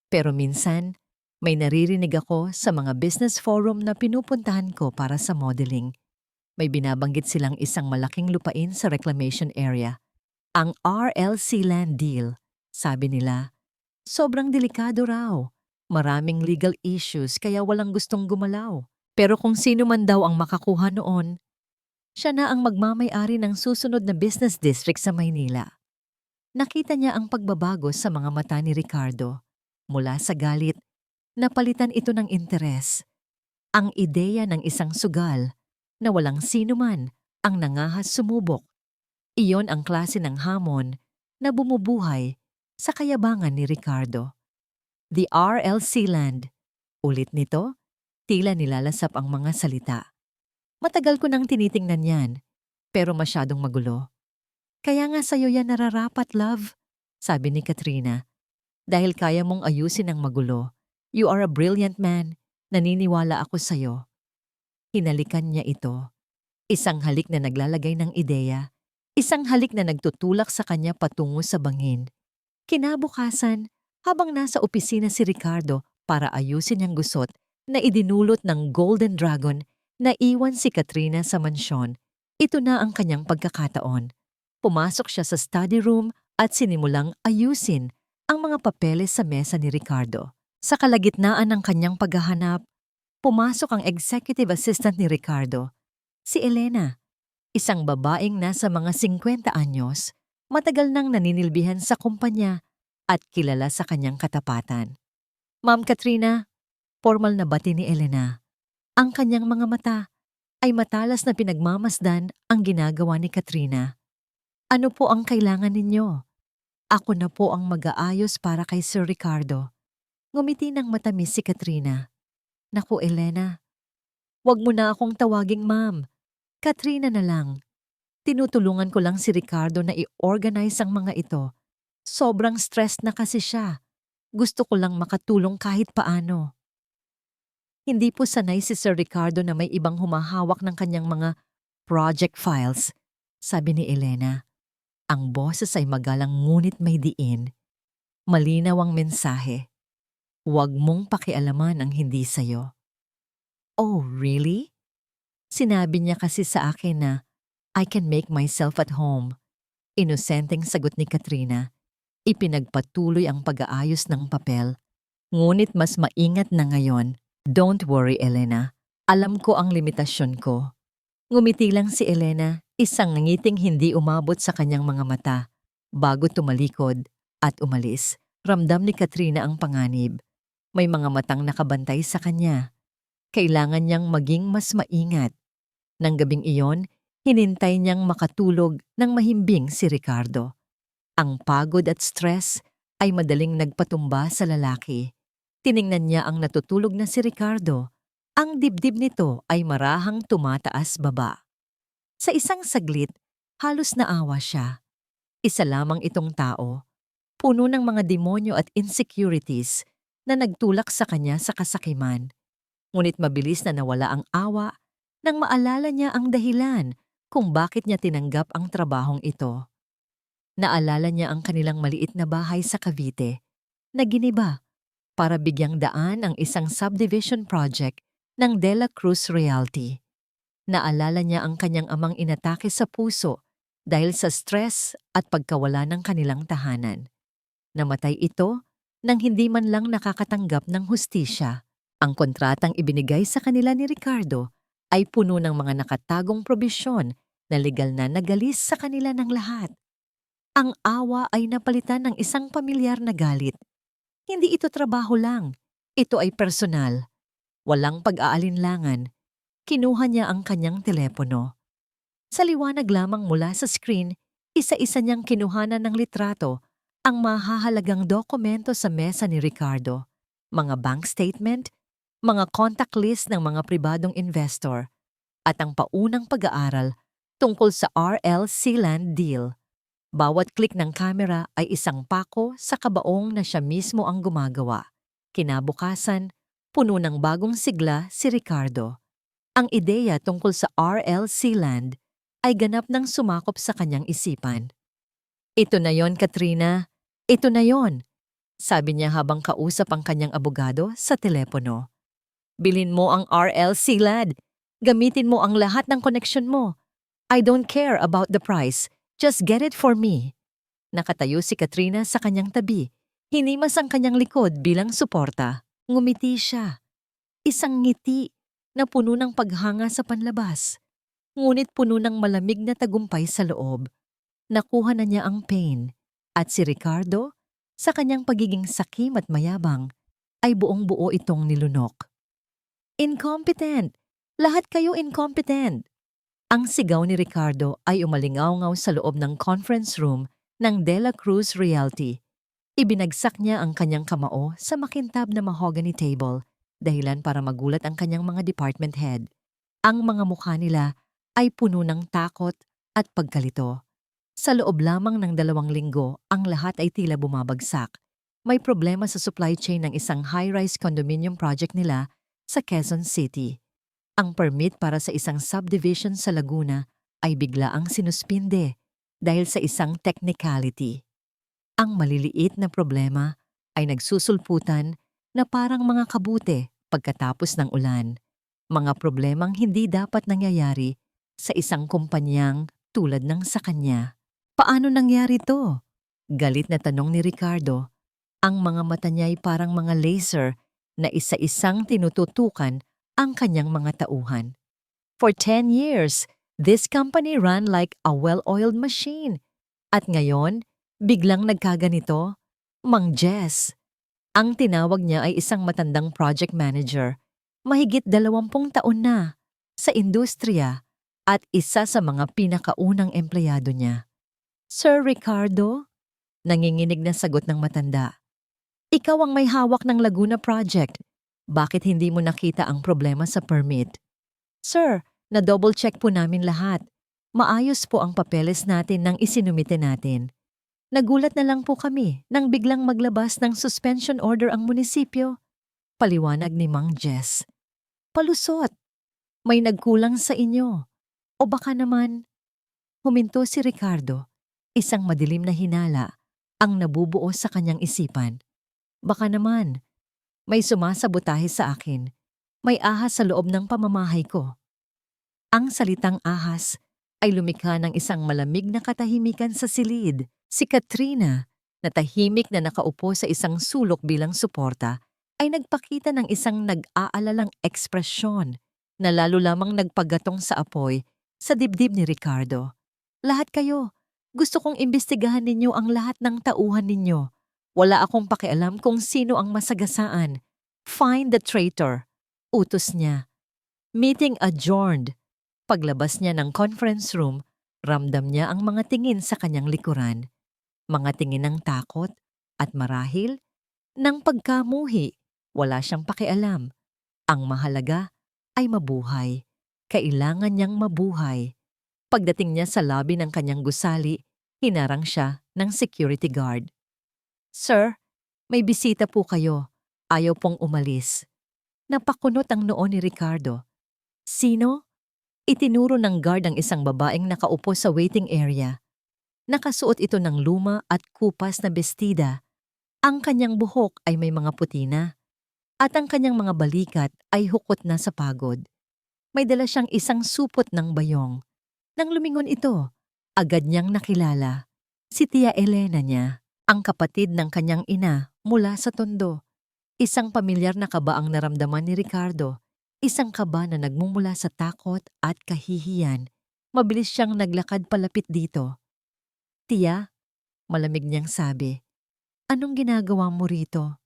Pero minsan, may naririnig ako sa mga business forum na pinupuntahan ko para sa modeling. May binabanggit silang isang malaking lupain sa reclamation area. Ang RLC land deal, sabi nila. Sobrang delikado raw. Maraming legal issues kaya walang gustong gumalaw. Pero kung sino man daw ang makakuha noon, siya na ang magmamay-ari ng susunod na business district sa Maynila. Nakita niya ang pagbabago sa mga mata ni Ricardo. Mula sa galit, napalitan ito ng interes. Ang ideya ng isang sugal na walang sino man ang nangahas sumubok. Iyon ang klase ng hamon na bumubuhay sa kayabangan ni Ricardo. The RLC land. Ulit nito, tila nilalasap ang mga salita. Matagal ko nang tinitingnan yan, pero masyadong magulo. Kaya nga sa'yo yan nararapat, love, sabi ni Katrina. Dahil kaya mong ayusin ang magulo. You are a brilliant man. Naniniwala ako sa'yo. Hinalikan niya ito. Isang halik na naglalagay ng ideya. Isang halik na nagtutulak sa kanya patungo sa bangin. Kinabukasan, habang nasa opisina si Ricardo para ayusin ang gusot na idinulot ng Golden Dragon, naiwan si Katrina sa mansyon. Ito na ang kanyang pagkakataon. Pumasok siya sa study room at sinimulang ayusin ang mga papeles sa mesa ni Ricardo. Sa kalagitnaan ng kanyang paghahanap, pumasok ang executive assistant ni Ricardo, si Elena, isang babaeng nasa mga 50 anyos, matagal nang naninilbihan sa kumpanya at kilala sa kanyang katapatan. Ma'am Katrina, formal na bati ni Elena. Ang kanyang mga mata ay matalas na pinagmamasdan ang ginagawa ni Katrina. Ano po ang kailangan ninyo? Ako na po ang mag-aayos para kay Sir Ricardo. Ngumiti ng matamis si Katrina. Naku, Elena, wag mo na akong tawaging ma'am. Katrina na lang. Tinutulungan ko lang si Ricardo na i-organize ang mga ito. Sobrang stressed na kasi siya. Gusto ko lang makatulong kahit paano. Hindi po sanay si Sir Ricardo na may ibang humahawak ng kanyang mga project files, sabi ni Elena. Ang boses ay magalang ngunit may diin. Malinaw ang mensahe. Huwag mong pakialaman ang hindi sayo. Oh, really? Sinabi niya kasi sa akin na I can make myself at home. Inosenteng sagot ni Katrina. Ipinagpatuloy ang pag-aayos ng papel. Ngunit mas maingat na ngayon. Don't worry, Elena. Alam ko ang limitasyon ko. Ngumiti lang si Elena, isang ngiting hindi umabot sa kanyang mga mata. Bago tumalikod at umalis, ramdam ni Katrina ang panganib. May mga matang nakabantay sa kanya. Kailangan niyang maging mas maingat. Nang gabing iyon, hinintay niyang makatulog ng mahimbing si Ricardo. Ang pagod at stress ay madaling nagpatumba sa lalaki. Tiningnan niya ang natutulog na si Ricardo. Ang dibdib nito ay marahang tumataas-baba. Sa isang saglit, halos naawa siya. Isa lamang itong tao, puno ng mga demonyo at insecurities na nagtulak sa kanya sa kasakiman. Ngunit mabilis na nawala ang awa nang maalala niya ang dahilan kung bakit niya tinanggap ang trabahong ito. Naalala niya ang kanilang maliit na bahay sa Cavite na giniba para bigyang daan ang isang subdivision project ng De La Cruz Realty. Naalala niya ang kanyang amang inatake sa puso dahil sa stress at pagkawala ng kanilang tahanan. Namatay ito nang hindi man lang nakakatanggap ng hustisya. Ang kontratang ibinigay sa kanila ni Ricardo ay puno ng mga nakatagong probisyon na legal na nagalis sa kanila ng lahat. Ang awa ay napalitan ng isang pamilyar na galit. Hindi ito trabaho lang. Ito ay personal. Walang pag-aalinlangan. Kinuha niya ang kanyang telepono. Sa liwanag lamang mula sa screen, isa-isa niyang kinuhanan ng litrato ang mahahalagang dokumento sa mesa ni Ricardo. Mga bank statement, mga contact list ng mga pribadong investor, at ang paunang pag-aaral tungkol sa RLC Land deal. Bawat click ng kamera ay isang pako sa kabaong na siya mismo ang gumagawa. Kinabukasan, puno ng bagong sigla si Ricardo. Ang ideya tungkol sa RLC Land ay ganap nang sumakop sa kanyang isipan. "Ito na yon, Katrina. Ito na yon," sabi niya habang kausap ang kanyang abogado sa telepono. "Bilhin mo ang RLC Land. Gamitin mo ang lahat ng koneksyon mo. I don't care about the price. Just get it for me." Nakatayo si Katrina sa kanyang tabi. Hinimas ang kanyang likod bilang suporta. Ngumiti siya. Isang ngiti na puno ng paghanga sa panlabas. Ngunit puno ng malamig na tagumpay sa loob. Nakuha na niya ang pain. At si Ricardo, sa kanyang pagiging sakim at mayabang, ay buong-buo itong nilunok. "Incompetent! Lahat kayo incompetent!" Ang sigaw ni Ricardo ay umalingaw-ngaw sa loob ng conference room ng De La Cruz Realty. Ibinagsak niya ang kanyang kamao sa makintab na mahogany table, dahilan para magulat ang kanyang mga department head. Ang mga mukha nila ay puno ng takot at pagkalito. Sa loob lamang ng 2 linggo, ang lahat ay tila bumabagsak. May problema sa supply chain ng isang high-rise condominium project nila sa Quezon City. Ang permit para sa isang subdivision sa Laguna ay biglaang sinuspinde dahil sa isang technicality. Ang maliliit na problema ay nagsusulputan na parang mga kabute pagkatapos ng ulan. Mga problemang hindi dapat nangyayari sa isang kumpanyang tulad ng sa kanya. "Paano nangyari to?" Galit na tanong ni Ricardo. Ang mga mata niya ay parang mga laser na isa-isang tinututukan ang kanyang mga tauhan. "For 10 years, this company ran like a well-oiled machine. At ngayon, biglang nagkaganito? Mang Jess." Ang tinawag niya ay isang matandang project manager, mahigit 20 taon na, sa industriya at isa sa mga pinakaunang empleyado niya. "Sir Ricardo?" Nanginginig na sagot ng matanda. "Ikaw ang may hawak ng Laguna Project. Bakit hindi mo nakita ang problema sa permit?" "Sir, na-double check po namin lahat. Maayos po ang papeles natin nang isinumite natin. Nagulat na lang po kami nang biglang maglabas ng suspension order ang munisipyo." Paliwanag ni Mang Jess. "Palusot. May nagkulang sa inyo. O baka naman..." Huminto si Ricardo. Isang madilim na hinala ang nabubuo sa kanyang isipan. "Baka naman. May sumasabotahe sa akin. May ahas sa loob ng pamamahay ko." Ang salitang ahas ay lumikha ng isang malamig na katahimikan sa silid. Si Katrina, na tahimik na nakaupo sa isang sulok bilang suporta, ay nagpakita ng isang nag-aalalang ekspresyon na lalo lamang nagpagatong sa apoy sa dibdib ni Ricardo. "Lahat kayo, gusto kong imbestigahan ninyo ang lahat ng tauhan ninyo. Wala akong pakialam kung sino ang masagasaan. Find the traitor." Utos niya. Meeting adjourned. Paglabas niya ng conference room, ramdam niya ang mga tingin sa kanyang likuran. Mga tingin ng takot at marahil ng pagkamuhi. Wala siyang pakialam. Ang mahalaga, ay mabuhay. Kailangan niyang mabuhay. Pagdating niya sa lobby ng kanyang gusali, hinarang siya ng security guard. "Sir, may bisita po kayo. Ayaw pong umalis." Napakunot ang noo ni Ricardo. "Sino?" Itinuro ng guard ang isang babaeng nakaupo sa waiting area. Nakasuot ito ng luma at kupas na bestida. Ang kanyang buhok ay may mga puti na, at ang kanyang mga balikat ay hukot na sa pagod. May dala siyang isang supot ng bayong. Nang lumingon ito, agad niyang nakilala. Si Tia Elena niya, ang kapatid ng kanyang ina mula sa Tondo. Isang pamilyar na kaba ang naramdaman ni Ricardo. Isang kaba na nagmumula sa takot at kahihiyan. Mabilis siyang naglakad palapit dito. "Tia," malamig niyang sabi, "anong ginagawa mo rito?"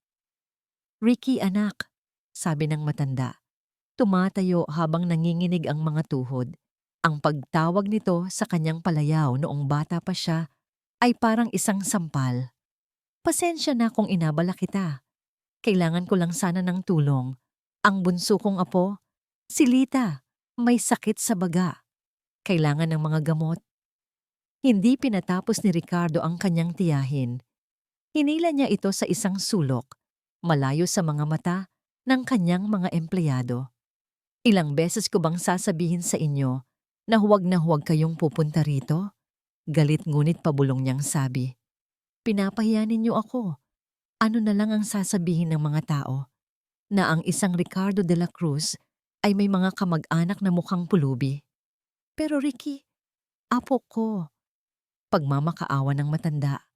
"Ricky, anak," sabi ng matanda. Tumatayo habang nanginginig ang mga tuhod. Ang pagtawag nito sa kanyang palayaw noong bata pa siya ay parang isang sampal. "Pasensya na kung inabala kita. Kailangan ko lang sana ng tulong. Ang bunso kong apo, si Lita, may sakit sa baga. Kailangan ng mga gamot." Hindi pinatapos ni Ricardo ang kanyang tiyahin. Hinila niya ito sa isang sulok, malayo sa mga mata ng kanyang mga empleyado. "Ilang beses ko bang sasabihin sa inyo na huwag kayong pupunta rito?" Galit ngunit pabulong niyang sabi. "Pinapahiya ninyo ako. Ano na lang ang sasabihin ng mga tao? Na ang isang Ricardo de la Cruz ay may mga kamag-anak na mukhang pulubi." "Pero Ricky, apo ko." Pagmamakaawa ng matanda.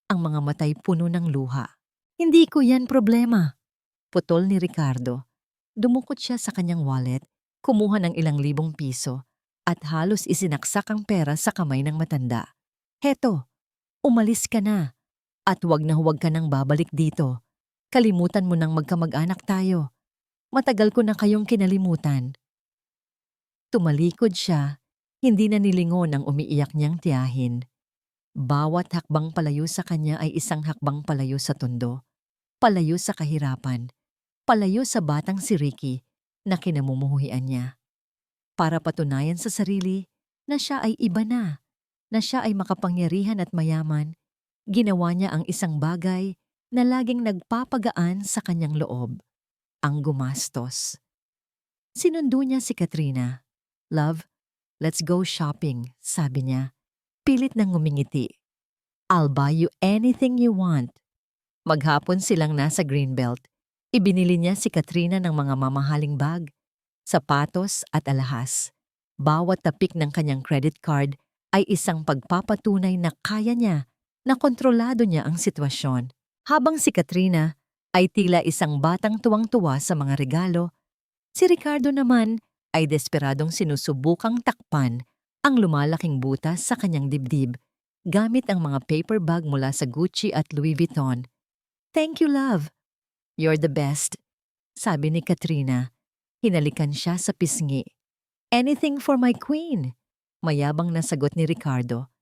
Ang mga matay puno ng luha. "Hindi ko yan problema." Putol ni Ricardo. Dumukot siya sa kanyang wallet, kumuha ng ilang libong piso, at halos isinaksak ang pera sa kamay ng matanda. "Heto, umalis ka na. At huwag na huwag ka nang babalik dito. Kalimutan mo nang magkamag-anak tayo. Matagal ko na kayong kinalimutan." Tumalikod siya, hindi na nilingon ang umiiyak niyang tiyahin. Bawat hakbang palayo sa kanya ay isang hakbang palayo sa Tondo, palayo sa kahirapan, palayo sa batang si Ricky na kinamumuhian niya. Para patunayan sa sarili na siya ay iba na siya ay makapangyarihan at mayaman, ginawa niya ang isang bagay na laging nagpapagaan sa kanyang loob, ang gumastos. Sinundo niya si Katrina. "Love, let's go shopping," sabi niya. Pilit nang ngumingiti. "I'll buy you anything you want." Maghapon silang nasa Greenbelt. Ibinili niya si Katrina ng mga mamahaling bag, sapatos at alahas. Bawat tapik ng kanyang credit card ay isang pagpapatunay na kaya niya, na kontrolado niya ang sitwasyon. Habang si Katrina ay tila isang batang tuwang-tuwa sa mga regalo, si Ricardo naman ay desperadong sinusubukang takpan ang lumalaking butas sa kanyang dibdib gamit ang mga paper bag mula sa Gucci at Louis Vuitton. "Thank you, love. You're the best," sabi ni Katrina. Hinalikan siya sa pisngi. "Anything for my queen," mayabang na sagot ni Ricardo.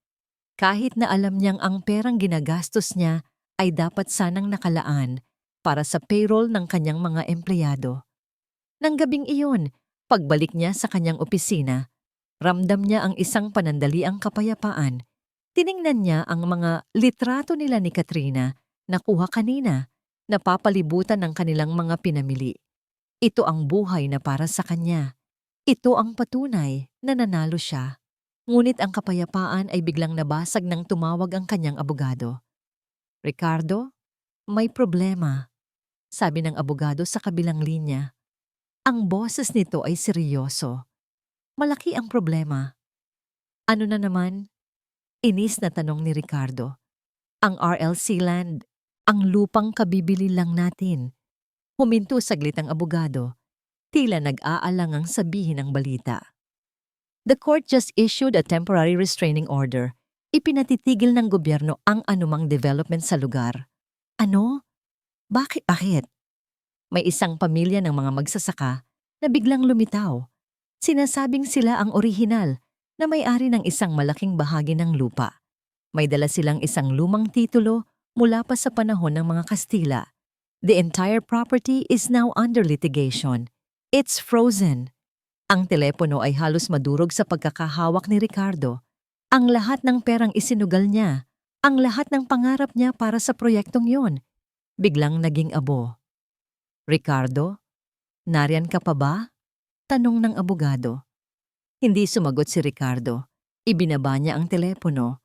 Kahit na alam niyang ang perang ginagastos niya ay dapat sanang nakalaan para sa payroll ng kanyang mga empleyado. Nang gabing iyon, pagbalik niya sa kanyang opisina, ramdam niya ang isang panandaliang kapayapaan. Tiningnan niya ang mga litrato nila ni Katrina na kuha kanina, napapalibutan ng kanilang mga pinamili. Ito ang buhay na para sa kanya. Ito ang patunay na nanalo siya. Ngunit ang kapayapaan ay biglang nabasag nang tumawag ang kanyang abogado. "Ricardo, may problema," sabi ng abogado sa kabilang linya. Ang boses nito ay seryoso. Malaki ang problema. "Ano na naman?" Inis na tanong ni Ricardo. "Ang RLC land, ang lupang kabibili lang natin." Huminto saglit ang abogado. Tila nag-aalangang sabihin ang balita. "The court just issued a temporary restraining order. Ipinatitigil ng gobyerno ang anumang development sa lugar." "Ano? Bakit?" May isang pamilya ng mga magsasaka na biglang lumitaw. Sinasabing sila ang orihinal na may-ari ng isang malaking bahagi ng lupa. May dala silang isang lumang titulo mula pa sa panahon ng mga Kastila. The entire property is now under litigation. It's frozen. Ang telepono ay halos madurog sa pagkakahawak ni Ricardo. Ang lahat ng perang isinugal niya, ang lahat ng pangarap niya para sa proyektong yon, biglang naging abo. Ricardo, nariyan ka pa ba? Tanong ng abogado. Hindi sumagot si Ricardo. Ibinaba niya ang telepono.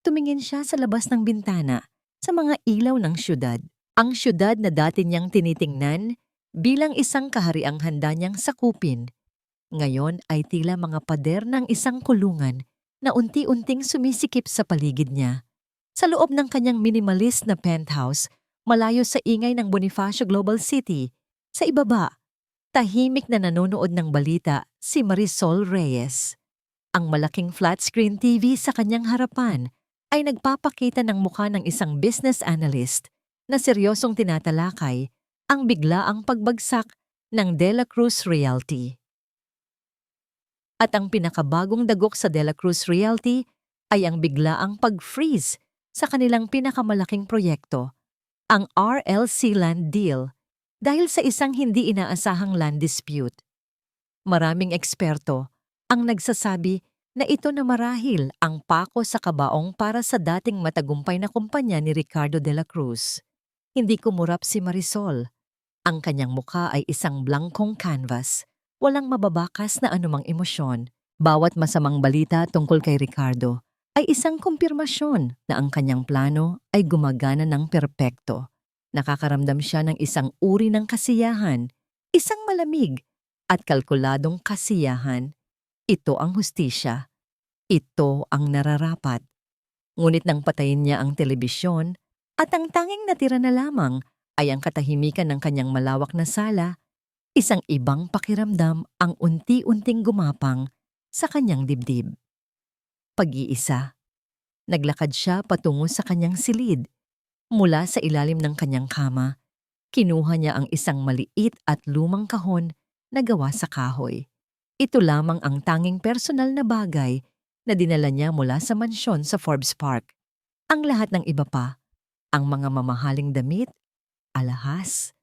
Tumingin siya sa labas ng bintana, sa mga ilaw ng syudad. Ang syudad na dati niyang tinitingnan bilang isang kahariang handa niyang sakupin. Ngayon ay tila mga pader ng isang kulungan na unti-unting sumisikip sa paligid niya. Sa loob ng kanyang minimalist na penthouse, malayo sa ingay ng Bonifacio Global City, sa ibaba, tahimik na nanonood ng balita si Marisol Reyes. Ang malaking flat-screen TV sa kanyang harapan ay nagpapakita ng mukha ng isang business analyst na seryosong tinatalakay ang biglaang pagbagsak ng De La Cruz Realty. At ang pinakabagong dagok sa De La Cruz Realty ay ang biglaang pag-freeze sa kanilang pinakamalaking proyekto, ang RLC Land Deal, dahil sa isang hindi inaasahang land dispute. Maraming eksperto ang nagsasabi na ito na marahil ang pako sa kabaong para sa dating matagumpay na kumpanya ni Ricardo de la Cruz. Hindi kumurap si Marisol. Ang kanyang mukha ay isang blankong canvas, walang mababakas na anumang emosyon. Bawat masamang balita tungkol kay Ricardo ay isang kumpirmasyon na ang kanyang plano ay gumagana ng perpekto. Nakakaramdam siya ng isang uri ng kasiyahan, isang malamig at kalkuladong kasiyahan. Ito ang hustisya. Ito ang nararapat. Ngunit nang patayin niya ang telebisyon at ang tanging natira na lamang ay ang katahimikan ng kanyang malawak na sala, isang ibang pakiramdam ang unti-unting gumapang sa kanyang dibdib. Pag-iisa. Naglakad siya patungo sa kanyang silid. Mula sa ilalim ng kanyang kama, kinuha niya ang isang maliit at lumang kahon na gawa sa kahoy. Ito lamang ang tanging personal na bagay na dinala niya mula sa mansyon sa Forbes Park. Ang lahat ng iba pa, ang mga mamahaling damit, alahas,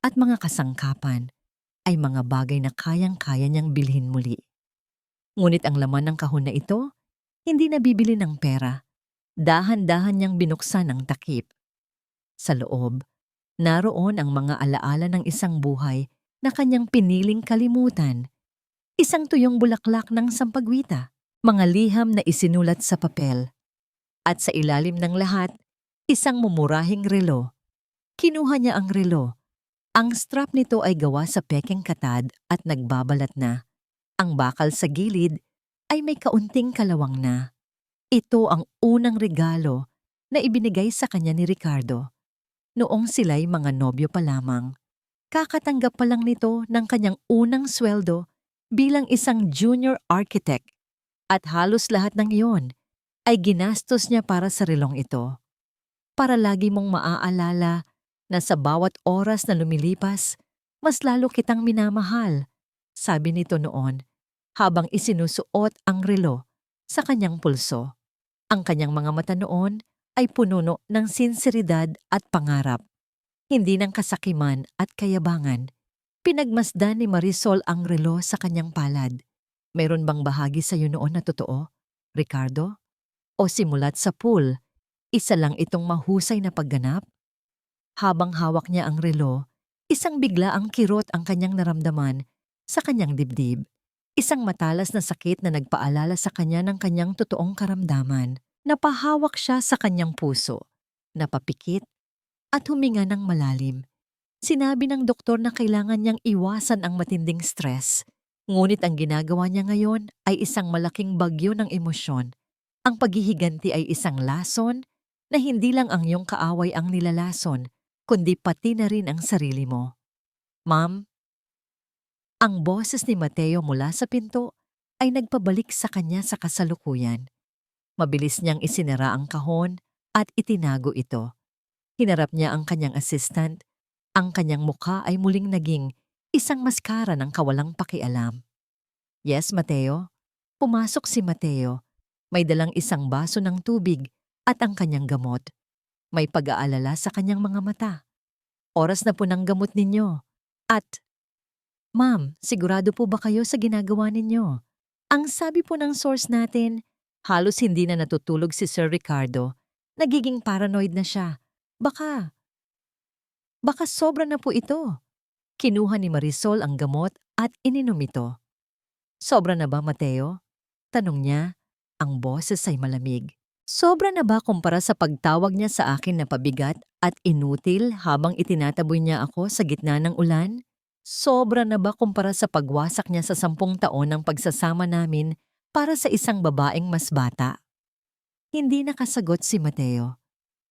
at mga kasangkapan ay mga bagay na kayang-kaya niyang bilhin muli. Ngunit ang laman ng kahon na ito, hindi nabibili ng pera. Dahan-dahan niyang binuksan ang takip. Sa loob, naroon ang mga alaala ng isang buhay na kanyang piniling kalimutan. Isang tuyong bulaklak ng sampagwita, mga liham na isinulat sa papel. At sa ilalim ng lahat, isang mumurahing relo. Kinuha niya ang relo. Ang strap nito ay gawa sa pekeng katad at nagbabalat na. Ang bakal sa gilid ay may kaunting kalawang na. Ito ang unang regalo na ibinigay sa kanya ni Ricardo. Noong sila'y mga nobyo pa lamang. Kakatanggap pa lang nito ng kanyang unang sweldo bilang isang junior architect. At halos lahat ng iyon ay ginastos niya para sa relong ito. Para lagi mong maaalala na sa bawat oras na lumilipas, mas lalo kitang minamahal, sabi nito noon habang isinusuot ang relo sa kanyang pulso. Ang kanyang mga mata noon ay pununo ng sinseridad at pangarap, hindi ng kasakiman at kayabangan. Pinagmasdan ni Marisol ang relo sa kanyang palad. Mayroon bang bahagi sa iyo noon na totoo, Ricardo? O simulat sa pool, isa lang itong mahusay na pagganap? Habang hawak niya ang relo, isang biglaang kirot ang kanyang naramdaman sa kanyang dibdib. Isang matalas na sakit na nagpaalala sa kanya ng kanyang totoong karamdaman. Napahawak siya sa kanyang puso, napapikit at huminga ng malalim. Sinabi ng doktor na kailangan niyang iwasan ang matinding stress. Ngunit ang ginagawa niya ngayon ay isang malaking bagyo ng emosyon. Ang paghihiganti ay isang lason na hindi lang ang iyong kaaway ang nilalason, kundi pati na rin ang sarili mo. Ma'am, ang boses ni Mateo mula sa pinto ay nagpabalik sa kanya sa kasalukuyan. Mabilis niyang isinara ang kahon at itinago ito. Hinarap niya ang kanyang assistant. Ang kanyang mukha ay muling naging isang maskara ng kawalang pakialam. Yes, Mateo. Pumasok si Mateo. May dalang isang baso ng tubig at ang kanyang gamot. May pag-aalala sa kanyang mga mata. Oras na po ng gamot ninyo. At Ma'am, sigurado po ba kayo sa ginagawa ninyo? Ang sabi po ng source natin, halos hindi na natutulog si Sir Ricardo. Nagiging paranoid na siya. Baka sobra na po ito. Kinuha ni Marisol ang gamot at ininom ito. Sobra na ba, Mateo? Tanong niya. Ang boses ay malamig. Sobra na ba kumpara sa pagtawag niya sa akin na pabigat at inutil habang itinataboy niya ako sa gitna ng ulan? Sobra na ba kumpara sa pagwasak niya sa 10 taon ng pagsasama namin para sa isang babaeng mas bata? Hindi nakasagot si Mateo.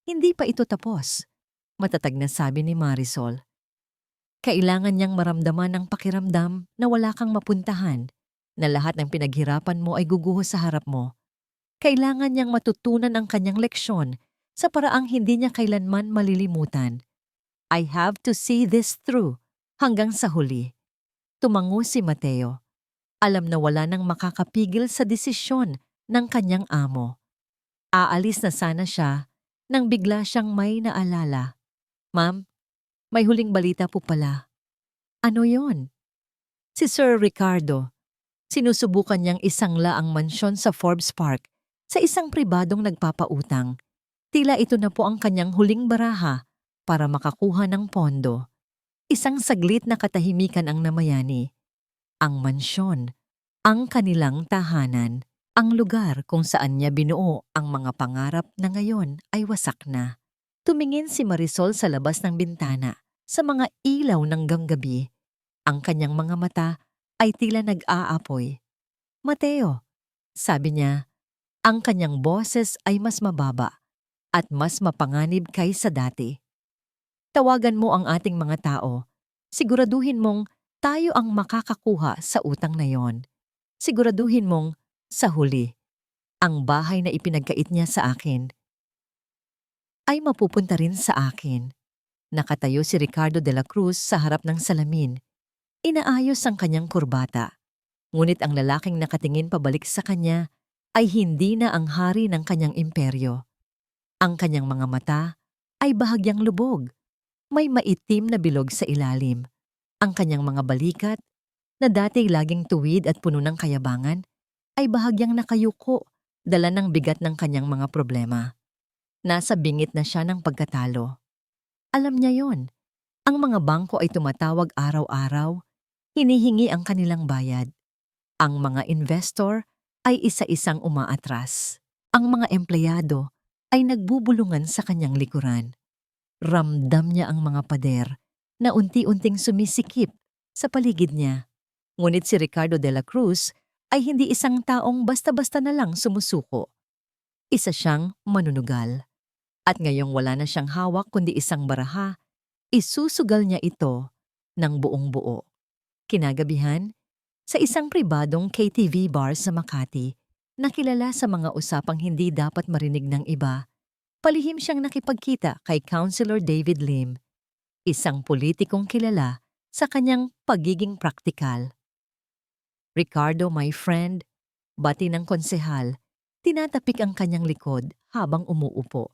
Hindi pa ito tapos. Matatag na sabi ni Marisol. Kailangan niyang maramdaman ang pakiramdam na wala kang mapuntahan, na lahat ng pinaghirapan mo ay guguho sa harap mo. Kailangan niyang matutunan ang kanyang leksyon sa paraang hindi niya kailanman malilimutan. I have to see this through hanggang sa huli. Tumango si Mateo. Alam na wala nang makakapigil sa desisyon ng kanyang amo. Aalis na sana siya nang bigla siyang may naalala. Ma'am, may huling balita po pala. Ano yon? Si Sir Ricardo. Sinusubukan niyang isangla ang mansyon sa Forbes Park sa isang pribadong nagpapautang. Tila ito na po ang kanyang huling baraha para makakuha ng pondo. Isang saglit na katahimikan ang namayani. Ang mansyon, ang kanilang tahanan, ang lugar kung saan niya binuo ang mga pangarap na ngayon ay wasak na. Tumingin si Marisol sa labas ng bintana, sa mga ilaw ng ganggabi. Ang kanyang mga mata ay tila nag-aapoy. Mateo, sabi niya, ang kanyang boses ay mas mababa at mas mapanganib kaysa dati. Tawagan mo ang ating mga tao. Siguraduhin mong tayo ang makakakuha sa utang na yon. Siguraduhin mong, sa huli, ang bahay na ipinagkait niya sa akin ay mapupunta rin sa akin. Nakatayo si Ricardo de la Cruz sa harap ng salamin. Inaayos ang kanyang kurbata. Ngunit ang lalaking nakatingin pabalik sa kanya ay hindi na ang hari ng kanyang imperyo. Ang kanyang mga mata ay bahagyang lubog. May maitim na bilog sa ilalim. Ang kanyang mga balikat, na dati laging tuwid at puno ng kayabangan, ay bahagyang nakayuko, dala ng bigat ng kanyang mga problema. Nasa bingit na siya ng pagkatalo. Alam niya yon. Ang mga bangko ay tumatawag araw-araw, hinihingi ang kanilang bayad. Ang mga investor ay isa-isang umaatras. Ang mga empleyado ay nagbubulungan sa kanyang likuran. Ramdam niya ang mga pader na unti-unting sumisikip sa paligid niya. Ngunit si Ricardo de la Cruz ay hindi isang taong basta-basta na lang sumusuko. Isa siyang manunugal. At ngayong wala na siyang hawak kundi isang baraha, isusugal niya ito ng buong buo. Kinagabihan, sa isang pribadong KTV bar sa Makati, nakilala sa mga usapang hindi dapat marinig ng iba, palihim siyang nakipagkita kay Councilor David Lim, isang politikong kilala sa kanyang pagiging praktikal. Ricardo, my friend, bati ng konsehal, tinatapik ang kanyang likod habang umuupo.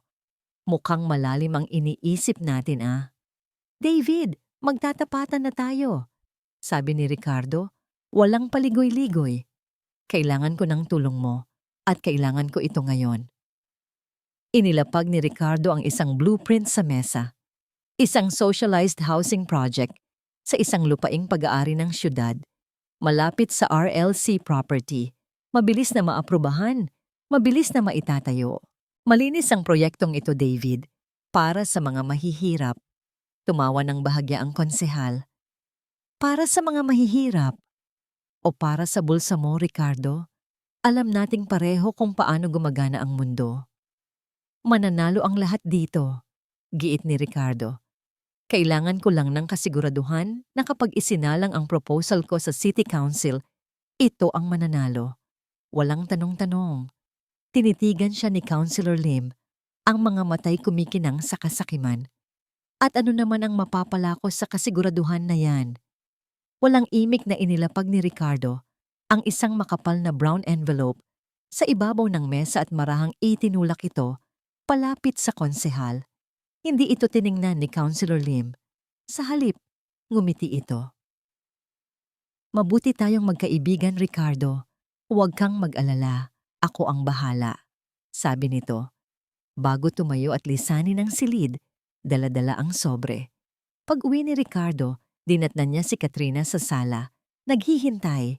Mukhang malalim ang iniisip natin David, magtatapatan na tayo. Sabi ni Ricardo, walang paligoy-ligoy. Kailangan ko ng tulong mo at kailangan ko ito ngayon. Inilapag ni Ricardo ang isang blueprint sa mesa. Isang socialized housing project sa isang lupaing pag-aari ng syudad. Malapit sa RLC property. Mabilis na maaprubahan, mabilis na maitatayo. Malinis ang proyektong ito, David, para sa mga mahihirap. Tumawa ng bahagya ang konsehal. Para sa mga mahihirap o para sa bulsa mo, Ricardo, alam nating pareho kung paano gumagana ang mundo. Mananalo ang lahat dito, giit ni Ricardo. Kailangan ko lang ng kasiguraduhan na kapag isinalang ang proposal ko sa City Council, ito ang mananalo. Walang tanong-tanong. Tinitigan siya ni Councilor Lim, ang mga matay kumikinang sa kasakiman. At ano naman ang mapapala ko sa kasiguraduhan na yan? Walang imik na inilapag ni Ricardo ang isang makapal na brown envelope sa ibabaw ng mesa at marahang itinulak ito palapit sa konsehal. Hindi ito tiningnan ni Councilor Lim. Sa halip, ngumiti ito. Mabuti tayong magkaibigan, Ricardo. Huwag kang mag-alala. Ako ang bahala. Sabi nito. Bago tumayo at lisanin ang silid, dala-dala ang sobre. Pag-uwi ni Ricardo, dinatnan niya si Katrina sa sala. Naghihintay.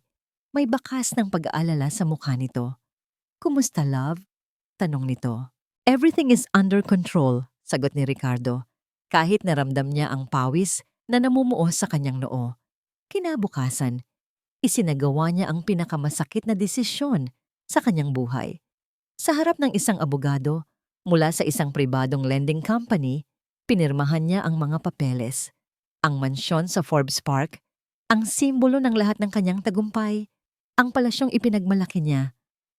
May bakas ng pag-aalala sa mukha nito. Kumusta, love? Tanong nito. Everything is under control, sagot ni Ricardo. Kahit naramdam niya ang pawis na namumuo sa kanyang noo. Kinabukasan, isinagawa niya ang pinakamasakit na desisyon sa kanyang buhay. Sa harap ng isang abogado, mula sa isang pribadong lending company, pinirmahan niya ang mga papeles. Ang mansyon sa Forbes Park, ang simbolo ng lahat ng kanyang tagumpay, ang palasyong ipinagmalaki niya,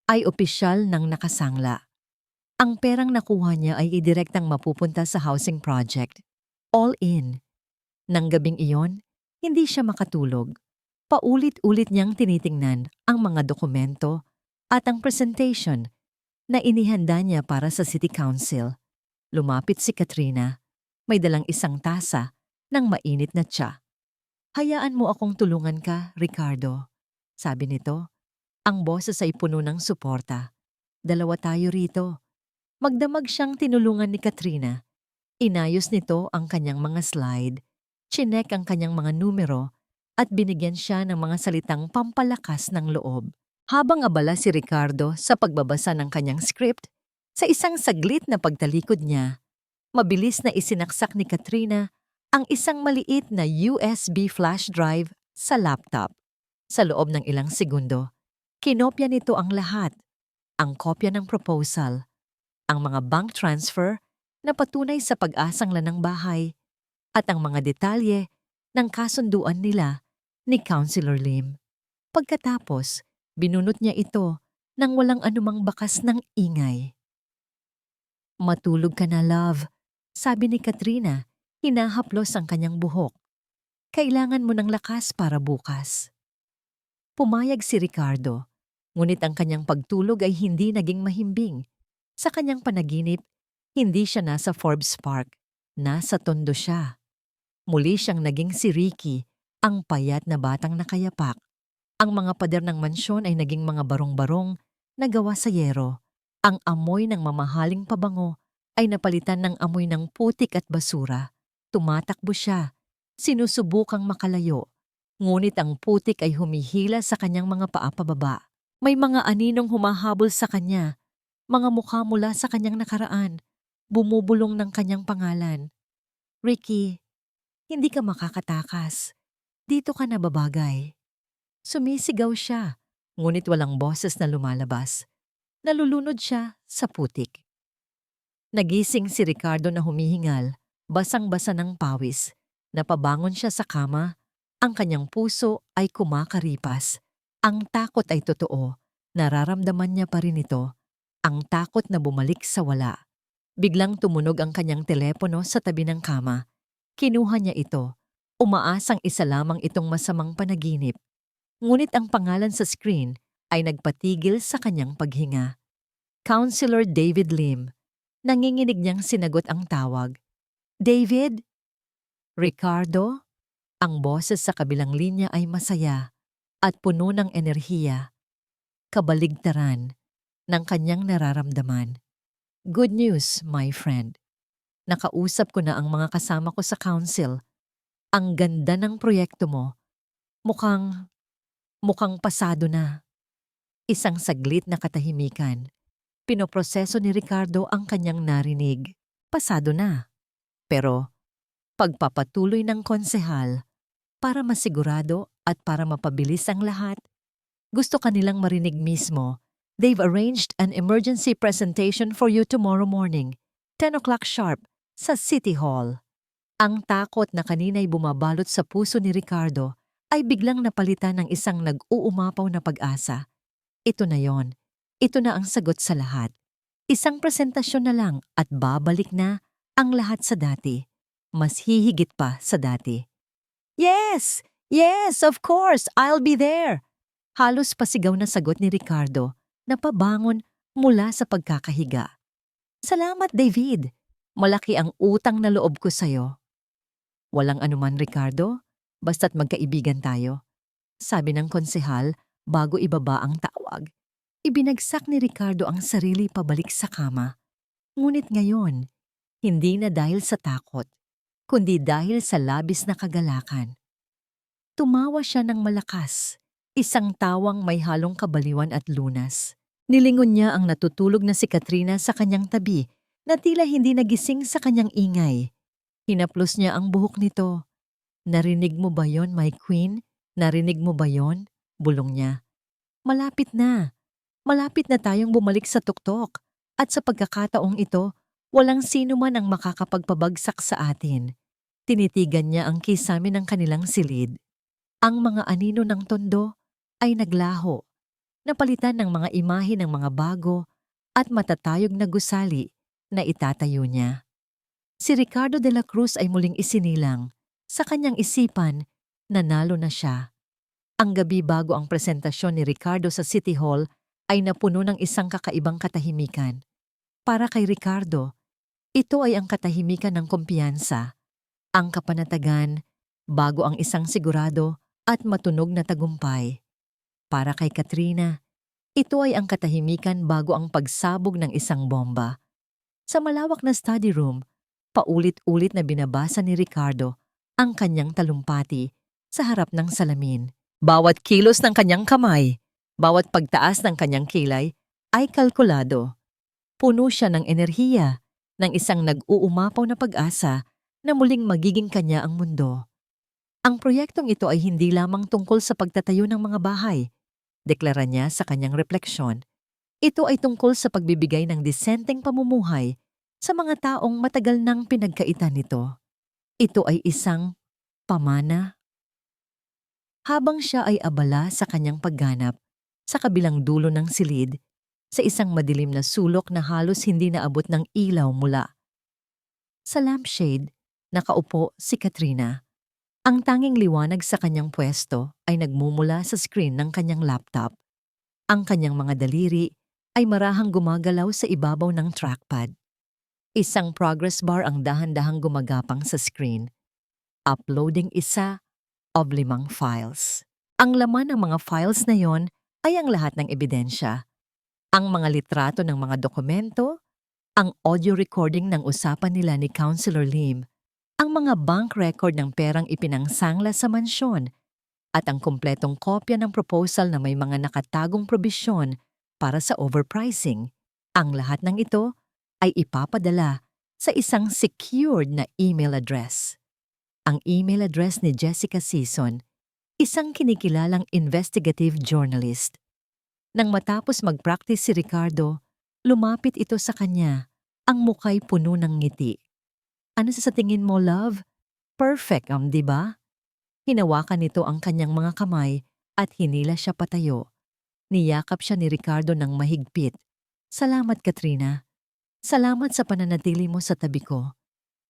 ay opisyal ng nakasangla. Ang perang nakuha niya ay idirektang mapupunta sa housing project. All in. Nang gabing iyon, hindi siya makatulog. Paulit-ulit niyang tinitingnan ang mga dokumento at ang presentation na inihanda niya para sa City Council. Lumapit si Katrina. May dalang isang tasa ng mainit na tsa. Hayaan mo akong tulungan ka, Ricardo. Sabi nito. Ang boses ay puno ng suporta. Dalawa tayo rito. Magdamag siyang tinulungan ni Katrina. Inayos nito ang kanyang mga slide, chinek ang kanyang mga numero, at binigyan siya ng mga salitang pampalakas ng loob. Habang abala si Ricardo sa pagbabasa ng kanyang script, sa isang saglit na pagtalikod niya, mabilis na isinaksak ni Katrina ang isang maliit na USB flash drive sa laptop. Sa loob ng ilang segundo, kinopya nito ang lahat, ang kopya ng proposal, ang mga bank transfer na patunay sa pag-asang lanang bahay, at ang mga detalye ng kasunduan nila ni Councilor Lim. Pagkatapos, binunot niya ito nang walang anumang bakas ng ingay. Matulog ka na, love, sabi ni Katrina, hinahaplos ang kanyang buhok. Kailangan mo ng lakas para bukas. Pumayag si Ricardo, ngunit ang kanyang pagtulog ay hindi naging mahimbing. Sa kanyang panaginip, hindi siya nasa Forbes Park, nasa Tondo siya. Muli siyang naging si Ricky, ang payat na batang nakayapak. Ang mga pader ng mansyon ay naging mga barong-barong na gawa sa yero. Ang amoy ng mamahaling pabango ay napalitan ng amoy ng putik at basura. Tumatakbo siya, sinusubukang makalayo. Ngunit ang putik ay humihila sa kanyang mga paa pababa. May mga aninong humahabol sa kanya, mga mukha mula sa kanyang nakaraan, bumubulong ng kanyang pangalan. Ricky, hindi ka makakatakas. Dito ka nababagay. Sumisigaw siya, ngunit walang boses na lumalabas. Nalulunod siya sa putik. Nagising si Ricardo na humihingal, basang-basa ng pawis. Napabangon siya sa kama, ang kanyang puso ay kumakaripas. Ang takot ay totoo, nararamdaman niya pa rin ito. Ang takot na bumalik sa wala. Biglang tumunog ang kanyang telepono sa tabi ng kama. Kinuha niya ito. Umaasang isa lamang itong masamang panaginip. Ngunit ang pangalan sa screen ay nagpatigil sa kanyang paghinga. Councilor David Lim. Nanginginig niyang sinagot ang tawag. David? Ricardo? Ang boses sa kabilang linya ay masaya at puno ng enerhiya. Kabaligtaran ng kanyang nararamdaman. Good news, my friend. Nakausap ko na ang mga kasama ko sa council. Ang ganda ng proyekto mo. Mukhang pasado na. Isang saglit na katahimikan. Pinoproseso ni Ricardo ang kanyang narinig. Pasado na. Pero pagpapatuloy ng konsehal para masigurado at para mapabilis ang lahat, gusto kanilang marinig mismo. They've arranged an emergency presentation for you tomorrow morning, 10 o'clock sharp, sa City Hall. Ang takot na kanina'y bumabalot sa puso ni Ricardo ay biglang napalitan ng isang nag-uumapaw na pag-asa. Ito na yon. Ito na ang sagot sa lahat. Isang presentasyon na lang at babalik na ang lahat sa dati. Mas hihigit pa sa dati. Yes! Yes, of course! I'll be there! Halos pasigaw na sagot ni Ricardo. Napabangon mula sa pagkakahiga. Salamat, David. Malaki ang utang na loob ko sa'yo. Walang anuman, Ricardo. Basta't magkaibigan tayo. sabi ng konsehal bago ibaba ang tawag. Ibinagsak ni Ricardo ang sarili pabalik sa kama. Ngunit ngayon, hindi na dahil sa takot, kundi dahil sa labis na kagalakan. Tumawa siya ng malakas, isang tawang may halong kabaliwan at lunas. Nilingon niya ang natutulog na si Katrina sa kanyang tabi na tila hindi nagising sa kanyang ingay. Hinaplos niya ang buhok nito. "Narinig mo ba yon, my queen? Narinig mo ba yon?" Bulong niya. "Malapit na. Malapit na tayong bumalik sa tuktok. At sa pagkakataong ito, walang sino man ang makakapagpabagsak sa atin." Tinitigan niya ang kisame ng kanilang silid. Ang mga anino ng tondo ay naglaho, napalitan ng mga imahe ng mga bago at matatayog na gusali na itatayo niya. Si Ricardo de la Cruz ay muling isinilang. Sa kanyang isipan, nanalo na siya. Ang gabi bago ang presentasyon ni Ricardo sa City Hall ay napuno ng isang kakaibang katahimikan. Para kay Ricardo, ito ay ang katahimikan ng kumpiyansa, ang kapanatagan, bago ang isang sigurado at matunog na tagumpay. Para kay Katrina, ito ay ang katahimikan bago ang pagsabog ng isang bomba. Sa malawak na study room, paulit-ulit na binabasa ni Ricardo ang kanyang talumpati sa harap ng salamin. Bawat kilos ng kanyang kamay, bawat pagtaas ng kanyang kilay ay kalkulado. Puno siya ng enerhiya, ng isang nag-uumapaw na pag-asa na muling magiging kanya ang mundo. Ang proyektong ito ay hindi lamang tungkol sa pagtatayo ng mga bahay, deklara niya sa kanyang refleksyon. Ito ay tungkol sa pagbibigay ng disenteng pamumuhay sa mga taong matagal nang pinagkaitan nito. Ito ay isang pamana. Habang siya ay abala sa kanyang pagganap, sa kabilang dulo ng silid, sa isang madilim na sulok na halos hindi naabot ng ilaw mula sa lampshade, nakaupo si Katrina. Ang tanging liwanag sa kanyang pwesto ay nagmumula sa screen ng kanyang laptop. Ang kanyang mga daliri ay marahang gumagalaw sa ibabaw ng trackpad. Isang progress bar ang dahan-dahang gumagapang sa screen. Uploading isa of 5 files. Ang laman ng mga files na yon ay ang lahat ng ebidensya. Ang mga litrato ng mga dokumento, ang audio recording ng usapan nila ni Councilor Lim, ang mga bank record ng perang ipinangsangla sa mansyon, at ang kumpletong kopya ng proposal na may mga nakatagong probisyon para sa overpricing. Ang lahat ng ito ay ipapadala sa isang secured na email address. Ang email address ni Jessica Sison, isang kinikilalang investigative journalist. Nang matapos mag-practice si Ricardo, lumapit ito sa kanya, ang muka'y puno ng ngiti. "Ano sa tingin mo, love? Perfect, di ba?" Hinawakan nito ang kanyang mga kamay at hinila siya patayo. Niyakap siya ni Ricardo ng mahigpit. "Salamat, Katrina. Salamat sa pananatili mo sa tabi ko.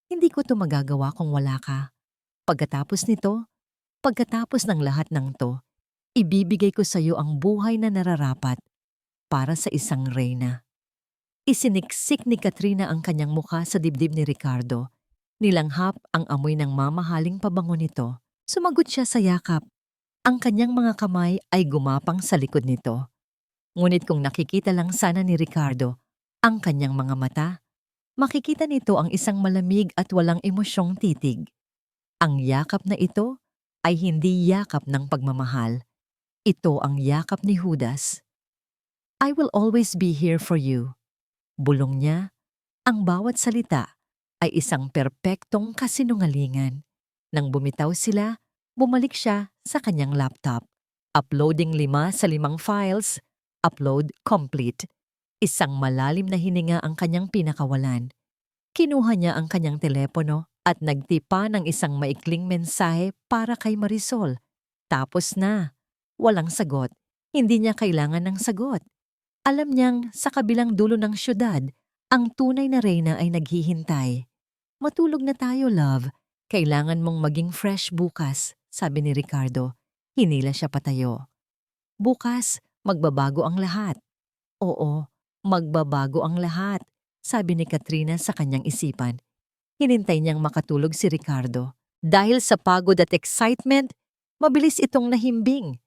Hindi ko to magagawa kung wala ka. Pagkatapos nito, pagkatapos ng lahat ng to, ibibigay ko sa iyo ang buhay na nararapat para sa isang reyna." Isiniksik ni Katrina ang kanyang mukha sa dibdib ni Ricardo. Nilanghap ang amoy ng mamahaling pabango nito. Sumagot siya sa yakap. Ang kanyang mga kamay ay gumapang sa likod nito. Ngunit kung nakikita lang sana ni Ricardo ang kanyang mga mata, makikita nito ang isang malamig at walang emosyong titig. Ang yakap na ito ay hindi yakap ng pagmamahal. Ito ang yakap ni Judas. "I will always be here for you." Bulong niya, ang bawat salita ay isang perpektong kasinungalingan. Nang bumitaw sila, bumalik siya sa kanyang laptop. Uploading 5 sa 5 files, upload complete. Isang malalim na hininga ang kanyang pinakawalan. Kinuha niya ang kanyang telepono at nagtipa ng isang maikling mensahe para kay Marisol. Tapos na. Walang sagot. Hindi niya kailangan ng sagot. Alam niyang sa kabilang dulo ng syudad, ang tunay na reyna ay naghihintay. "Matulog na tayo, love. Kailangan mong maging fresh bukas," sabi ni Ricardo. Hinila siya patayo. "Bukas, magbabago ang lahat." "Oo, magbabago ang lahat," sabi ni Katrina sa kanyang isipan. Hinintay niyang makatulog si Ricardo. Dahil sa pagod at excitement, Mabilis itong nahimbing.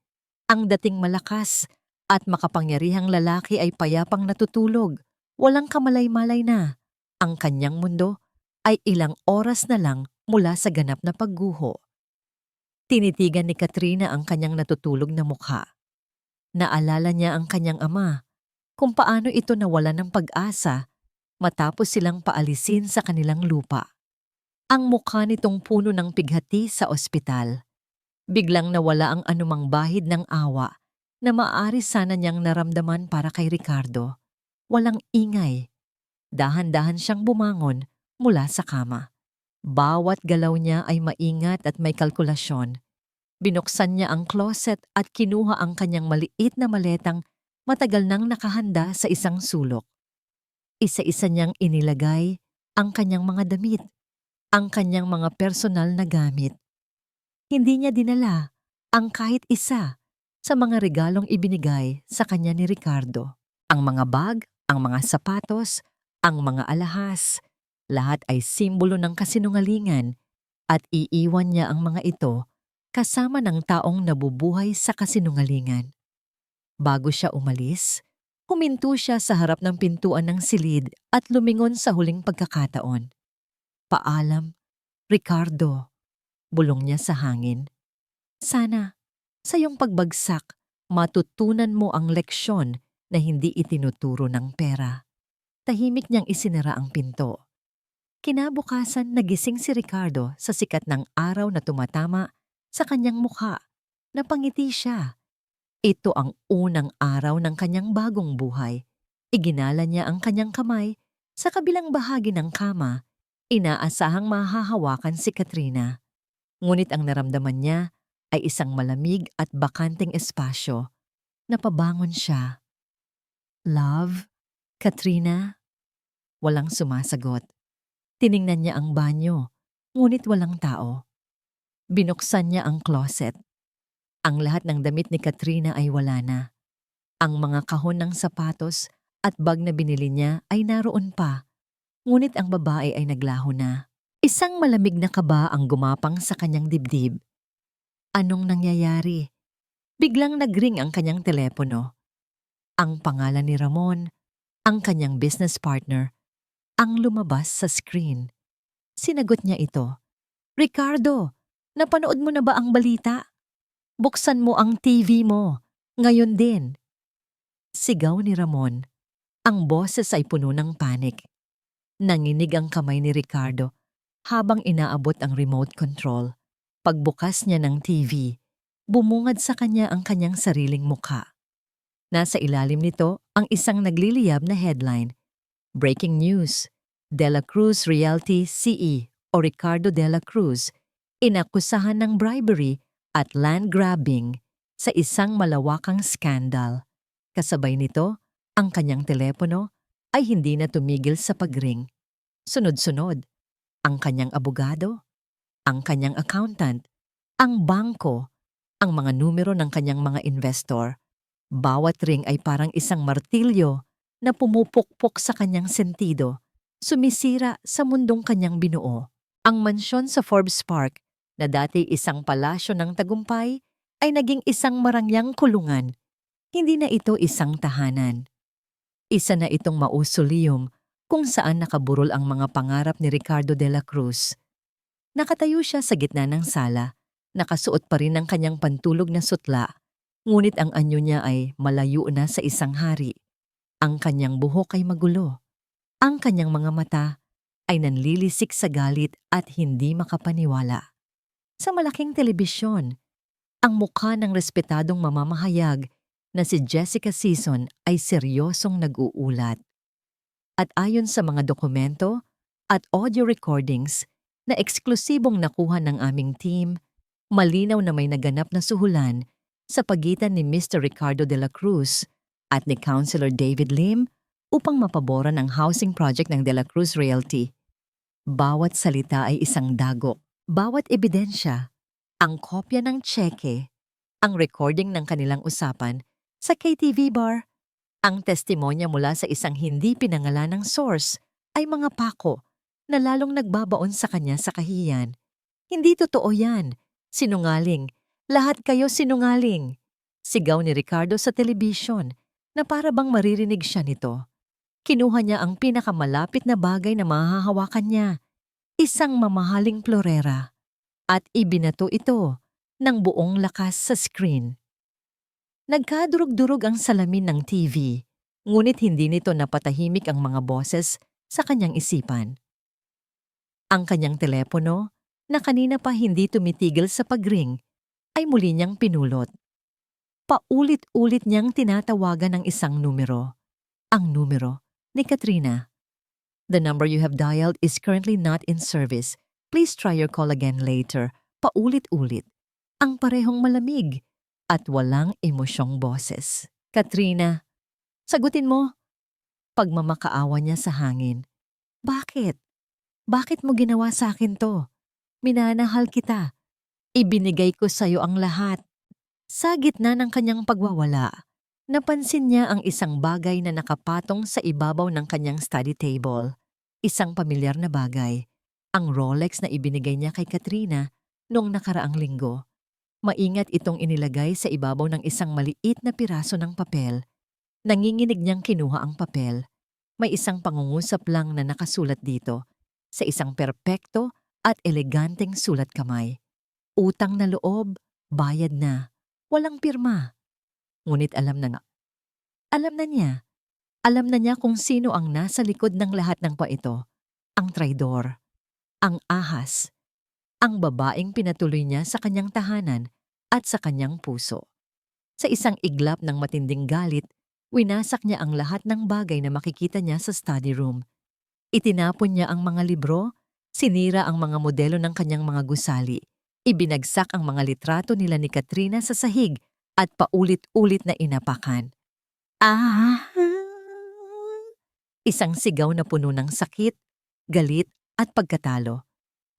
Ang dating malakas at makapangyarihang lalaki ay payapang natutulog. Walang kamalay-malay na. Ang kanyang mundo ay ilang oras na lang mula sa ganap na pagguho. Tinitigan ni Katrina ang kanyang natutulog na mukha. Naalala niya ang kanyang ama, kung paano ito nawalan ng pag-asa matapos silang paalisin sa kanilang lupa. Ang mukha nitong puno ng pighati sa ospital. Biglang nawala ang anumang bahid ng awa na maaari sana niyang naramdaman para kay Ricardo. Walang ingay. Dahan-dahan siyang bumangon mula sa kama. Bawat galaw niya ay maingat at may kalkulasyon. Binuksan niya ang closet at kinuha ang kanyang maliit na maletang matagal nang nakahanda sa isang sulok. Isa-isa niyang inilagay ang kanyang mga damit, ang kanyang mga personal na gamit. Hindi niya dinala ang kahit isa sa mga regalong ibinigay sa kanya ni Ricardo. Ang mga bag, ang mga sapatos, ang mga alahas, lahat ay simbolo ng kasinungalingan at iiwan niya ang mga ito kasama ng taong nabubuhay sa kasinungalingan. Bago siya umalis, huminto siya sa harap ng pintuan ng silid at lumingon sa huling pagkakataon. Paalam, Ricardo, bulong niya sa hangin. Sana, sa iyong pagbagsak, matutunan mo ang leksyon na hindi itinuturo ng pera. Tahimik niyang isinara ang pinto. Kinabukasan nagising si Ricardo sa sikat ng araw na tumatama sa kanyang mukha. Napangiti siya. Ito ang unang araw ng kanyang bagong buhay. Iginala niya ang kanyang kamay sa kabilang bahagi ng kama. Inaasahang mahahawakan si Katrina. Ngunit ang naramdaman niya ay isang malamig at bakanting espasyo. Napabangon siya. Love? Katrina? Walang sumasagot. Tiningnan niya ang banyo, ngunit walang tao. Binuksan niya ang closet. Ang lahat ng damit ni Katrina ay wala na. Ang mga kahon ng sapatos at bag na binili niya ay naroon pa, ngunit ang babae ay naglaho na. Isang malamig na kaba ang gumapang sa kanyang dibdib. Anong nangyayari? Biglang nagring ang kanyang telepono. Ang pangalan ni Ramon, ang kanyang business partner, ang lumabas sa screen. Sinagot niya ito. Ricardo, napanood mo na ba ang balita? Buksan mo ang TV mo. Ngayon din. Sigaw ni Ramon. Ang boses ay puno ng panik. Nanginig ang kamay ni Ricardo habang inaabot ang remote control. Pagbukas niya ng TV, bumungad sa kanya ang kanyang sariling mukha. Nasa ilalim nito ang isang nagliliyab na headline. Breaking news. De La Cruz Realty CE o Ricardo De La Cruz inakusahan ng bribery at land grabbing sa isang malawakang skandal. Kasabay nito, ang kanyang telepono ay hindi na tumigil sa pagring. Sunod-sunod, ang kanyang abogado, ang kanyang accountant, ang bangko, ang mga numero ng kanyang mga investor. Bawat ring ay parang isang martilyo na pumupukpok sa kanyang sentido, sumisira sa mundong kanyang binuo. Ang mansyon sa Forbes Park, na dati isang palasyo ng tagumpay, ay naging isang marangyang kulungan. Hindi na ito isang tahanan. Isa na itong mausoleum kung saan nakaburol ang mga pangarap ni Ricardo De La Cruz. Nakatayo siya sa gitna ng sala, nakasuot pa rin ang kanyang pantulog na sutla, ngunit ang anyo niya ay malayo na sa isang hari. Ang kanyang buhok ay magulo. Ang kanyang mga mata ay nanlilisik sa galit at hindi makapaniwala. Sa malaking telebisyon, ang mukha ng respetadong mamamahayag na si Jessica Sison ay seryosong nag-uulat. At ayon sa mga dokumento at audio recordings na eksklusibong nakuha ng aming team, malinaw na may naganap na suhulan sa pagitan ni Mr. Ricardo De La Cruz at ni Councilor David Lim upang mapaboran ang housing project ng De La Cruz Realty. Bawat salita ay isang dagok. Bawat ebidensya, ang kopya ng tseke, ang recording ng kanilang usapan sa KTV bar, ang testimonya mula sa isang hindi pinangalanang source ay mga pako na lalong nagbabaon sa kanya sa kahihiyan. Hindi totoo yan. Sinungaling. Lahat kayo sinungaling! Sigaw ni Ricardo sa telebisyon na para bang maririnig siya nito. Kinuha niya ang pinakamalapit na bagay na mahahawakan niya, isang mamahaling florera, at ibinato ito ng buong lakas sa screen. Nagkadurog-durog ang salamin ng TV, ngunit hindi nito napatahimik ang mga boses sa kanyang isipan. Ang kanyang telepono, na kanina pa hindi tumitigil sa pagring, ay muli niyang pinulot. Paulit-ulit niyang tinatawagan ng isang numero. Ang numero ni Katrina. "The number you have dialed is currently not in service. Please try your call again later." Paulit-ulit. Ang parehong malamig at walang emosyong boses. "Katrina, sagutin mo." Pagmamakaawa niya sa hangin. "Bakit? Bakit mo ginawa sa akin to? Minanahal kita. Ibinigay ko sa'yo ang lahat." Sa gitna ng kanyang pagwawala, napansin niya ang isang bagay na nakapatong sa ibabaw ng kanyang study table. Isang pamilyar na bagay, ang Rolex na ibinigay niya kay Katrina noong nakaraang linggo. Maingat itong inilagay sa ibabaw ng isang maliit na piraso ng papel. Nanginginig niyang kinuha ang papel. May isang pangungusap lang na nakasulat dito, sa isang perpekto at eleganteng sulat kamay. Utang na loob, bayad na, walang pirma. Ngunit alam na niya. Alam na niya kung sino ang nasa likod ng lahat ng ito. Ang traidor, ang ahas, ang babaeng pinatuloy niya sa kanyang tahanan at sa kanyang puso. Sa isang iglap ng matinding galit, winasak niya ang lahat ng bagay na makikita niya sa study room. Itinapon niya ang mga libro, sinira ang mga modelo ng kanyang mga gusali, ibinagsak ang mga litrato nila ni Katrina sa sahig at paulit-ulit na inapakan. "Ah!" Isang sigaw na puno ng sakit, galit at pagkatalo.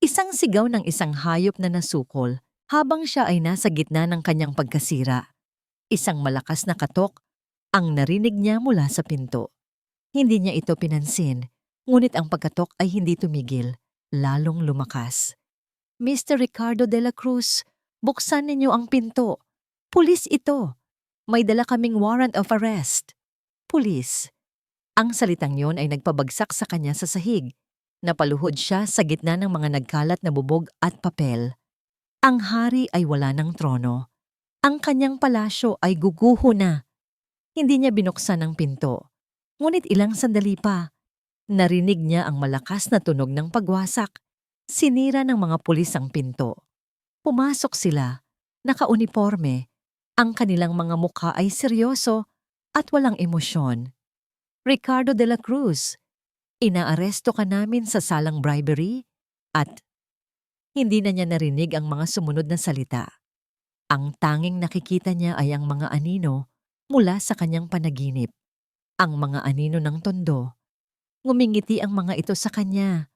Isang sigaw ng isang hayop na nasukol habang siya ay nasa gitna ng kanyang pagkasira. Isang malakas na katok ang narinig niya mula sa pinto. Hindi niya ito pinansin, ngunit ang pagkatok ay hindi tumigil, lalong lumakas. "Mr. Ricardo de la Cruz, buksan ninyo ang pinto. Pulis ito. May dala kaming warrant of arrest." Pulis. Ang salitang yon ay nagpabagsak sa kanya sa sahig. Napaluhod siya sa gitna ng mga nagkalat na bubog at papel. Ang hari ay wala ng trono. Ang kanyang palasyo ay guguho na. Hindi niya binuksan ang pinto. Ngunit ilang sandali pa, narinig niya ang malakas na tunog ng pagwasak. Sinira ng mga pulis ang pinto. Pumasok sila, nakauniporme. Ang kanilang mga mukha ay seryoso at walang emosyon. "Ricardo de la Cruz, inaaresto ka namin sa salang bribery?" At hindi na niya narinig ang mga sumunod na salita. Ang tanging nakikita niya ay ang mga anino mula sa kanyang panaginip. Ang mga anino ng tondo. Ngumingiti ang mga ito sa kanya.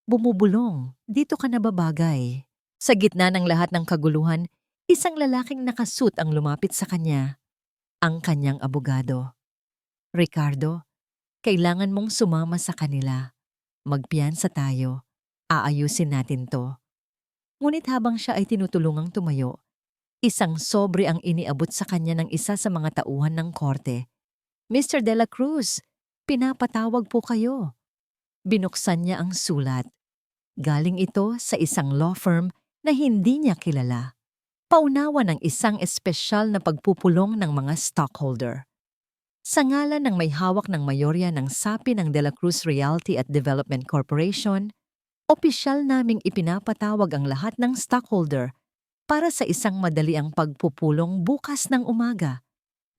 Bumubulong, "Dito ka nababagay." Sa gitna ng lahat ng kaguluhan, isang lalaking nakasuit ang lumapit sa kanya. Ang kanyang abogado. "Ricardo, kailangan mong sumama sa kanila. Magpiyansa tayo. Aayusin natin to." Ngunit habang siya ay tinutulungang tumayo, isang sobre ang iniabot sa kanya ng isa sa mga tauhan ng korte. "Mr. de la Cruz, pinapatawag po kayo." Binuksan niya ang sulat. Galing ito sa isang law firm na hindi niya kilala. Paunawa ng isang espesyal na pagpupulong ng mga stockholder. Sa ngalan ng may hawak ng mayorya ng sapi ng De La Cruz Realty at Development Corporation, opisyal naming ipinapatawag ang lahat ng stockholder para sa isang madaliang pagpupulong bukas ng umaga,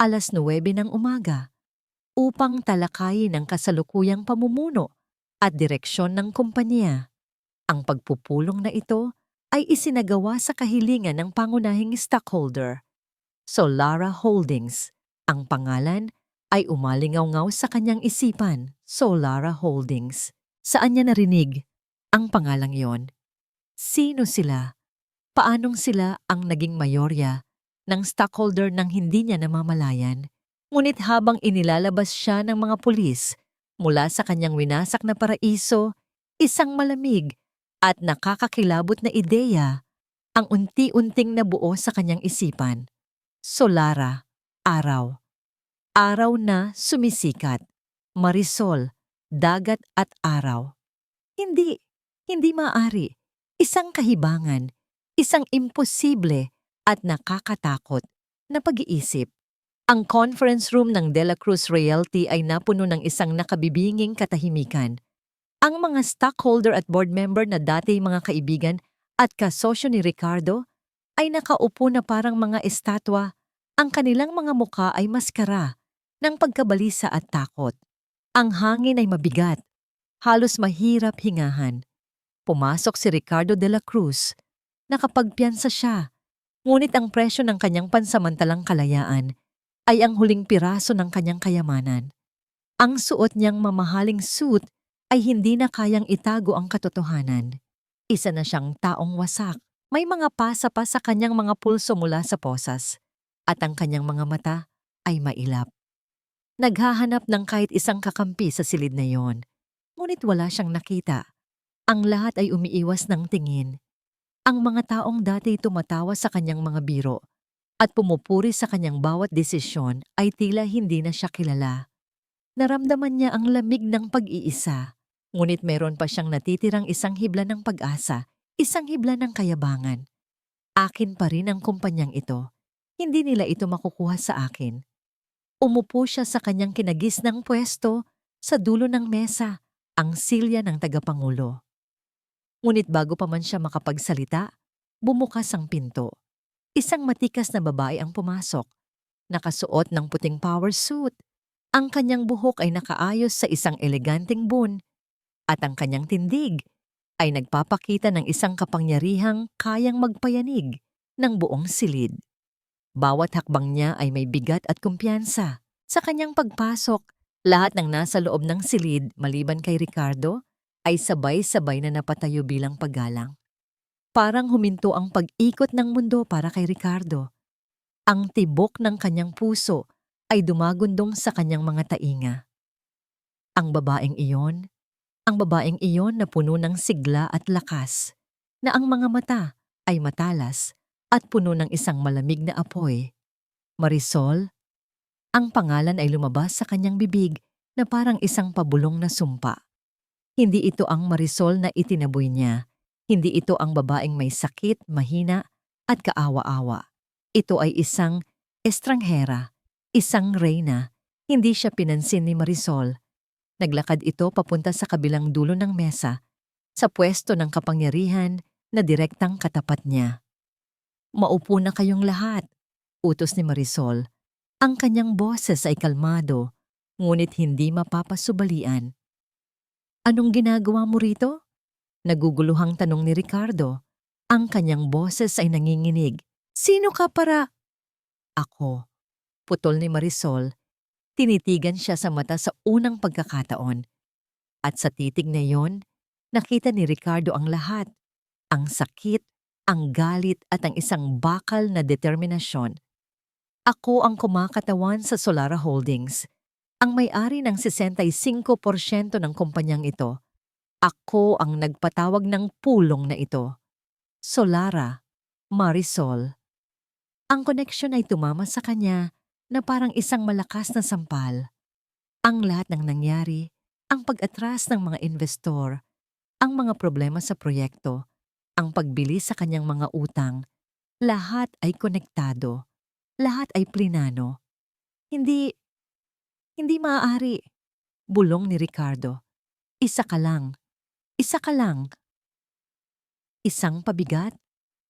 9:00 ng umaga, upang talakayin ang kasalukuyang pamumuno at direksyon ng kumpanya. Ang pagpupulong na ito ay isinagawa sa kahilingan ng pangunahing stockholder, Solara Holdings. Ang pangalan ay umalingaw-ngaw sa kanyang isipan, Solara Holdings. Saan niya narinig ang pangalang yon? Sino sila? Paanong sila ang naging mayorya ng stockholder nang hindi niya namamalayan? Ngunit habang inilalabas siya ng mga pulis mula sa kanyang winasak na paraiso, isang malamig at nakakakilabot na ideya ang unti-unting nabuo sa kanyang isipan. Solara, araw. Araw na sumisikat. Marisol, dagat at araw. Hindi, hindi maaari. Isang kahibangan, isang imposible at nakakatakot na pag-iisip. Ang conference room ng De La Cruz Realty ay napuno ng isang nakabibinging katahimikan. Ang mga stockholder at board member na dati mga kaibigan at kasosyo ni Ricardo ay nakaupo na parang mga estatwa. Ang kanilang mga muka ay maskara ng pagkabalisa at takot. Ang hangin ay mabigat, halos mahirap hingahan. Pumasok si Ricardo de la Cruz. Nakapagpiyansa siya, ngunit ang presyo ng kanyang pansamantalang kalayaan ay ang huling piraso ng kanyang kayamanan. Ang suot niyang mamahaling suit ay hindi na kayang itago ang katotohanan. Isa na siyang taong wasak. May mga pasa pa sa kanyang mga pulso mula sa posas, at ang kanyang mga mata ay mailap. Naghahanap ng kahit isang kakampi sa silid na yon, ngunit wala siyang nakita. Ang lahat ay umiiwas ng tingin. Ang mga taong dati tumatawa sa kanyang mga biro at pumupuri sa kanyang bawat desisyon ay tila hindi na siya kilala. Naramdaman niya ang lamig ng pag-iisa, ngunit meron pa siyang natitirang isang hibla ng pag-asa, isang hibla ng kayabangan. Akin pa rin ang kumpanyang ito. Hindi nila ito makukuha sa akin. Umupo siya sa kanyang kinagisnang pwesto sa dulo ng mesa, ang silya ng tagapangulo. Ngunit bago pa man siya makapagsalita, bumukas ang pinto. Isang matikas na babae ang pumasok. Nakasuot ng puting power suit. Ang kanyang buhok ay nakaayos sa isang eleganteng bun at ang kanyang tindig ay nagpapakita ng isang kapangyarihang kayang magpayanig ng buong silid. Bawat hakbang niya ay may bigat at kumpiyansa. Sa kanyang pagpasok, lahat ng nasa loob ng silid maliban kay Ricardo ay sabay-sabay na napatayo bilang paggalang. Parang huminto ang pag-ikot ng mundo para kay Ricardo. Ang tibok ng kanyang puso ay dumagundong sa kanyang mga tainga. Ang babaeng iyon na puno ng sigla at lakas, na ang mga mata ay matalas at puno ng isang malamig na apoy. Marisol, ang pangalan ay lumabas sa kanyang bibig na parang isang pabulong na sumpa. Hindi ito ang Marisol na itinaboy niya. Hindi ito ang babaeng may sakit, mahina at kaawa-awa. Ito ay isang estranghera, isang reyna. Hindi siya pinansin ni Marisol. Naglakad ito papunta sa kabilang dulo ng mesa, sa pwesto ng kapangyarihan na direktang katapat niya. Maupo na kayong lahat, utos ni Marisol. Ang kanyang boses ay kalmado, ngunit hindi mapapasubalian. Anong ginagawa mo rito? Naguguluhang tanong ni Ricardo. Ang kanyang boses ay nanginginig. Sino ka para? Ako. Putol ni Marisol. Tinitigan siya sa mata sa unang pagkakataon. At sa titig na yon, nakita ni Ricardo ang lahat. Ang sakit, ang galit at ang isang bakal na determinasyon. Ako ang kumakatawan sa Solara Holdings, ang may-ari ng 65% ng kumpanyang ito. Ako ang nagpatawag ng pulong na ito. Solara, Marisol. Ang koneksyon ay tumama sa kanya na parang isang malakas na sampal. Ang lahat ng nangyari, ang pag-atras ng mga investor, ang mga problema sa proyekto, ang pagbili sa kanyang mga utang, lahat ay konektado, lahat ay plinano. Hindi maaari. Bulong ni Ricardo. Isa ka lang. Isa ka lang. Isang pabigat,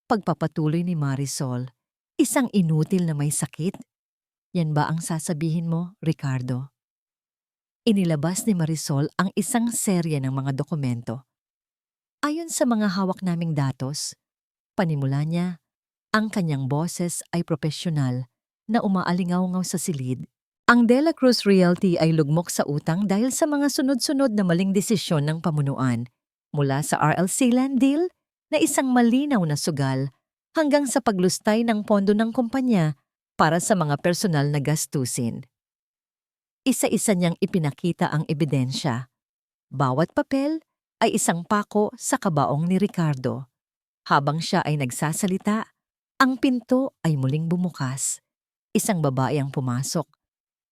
pagpapatuloy ni Marisol. Isang inutil na may sakit. Yan ba ang sasabihin mo, Ricardo? Inilabas ni Marisol ang isang serye ng mga dokumento. Ayon sa mga hawak naming datos, panimula niya, ang kanyang boses ay propesyonal na umaalingaw-ngaw sa silid. Ang De La Cruz Realty ay lugmok sa utang dahil sa mga sunod-sunod na maling desisyon ng pamunuan, mula sa RLC land deal na isang malinaw na sugal hanggang sa paglustay ng pondo ng kumpanya para sa mga personal na gastusin. Isa-isa niyang ipinakita ang ebidensya. Bawat papel ay isang pako sa kabaong ni Ricardo. Habang siya ay nagsasalita, ang pinto ay muling bumukas. Isang babae ang pumasok.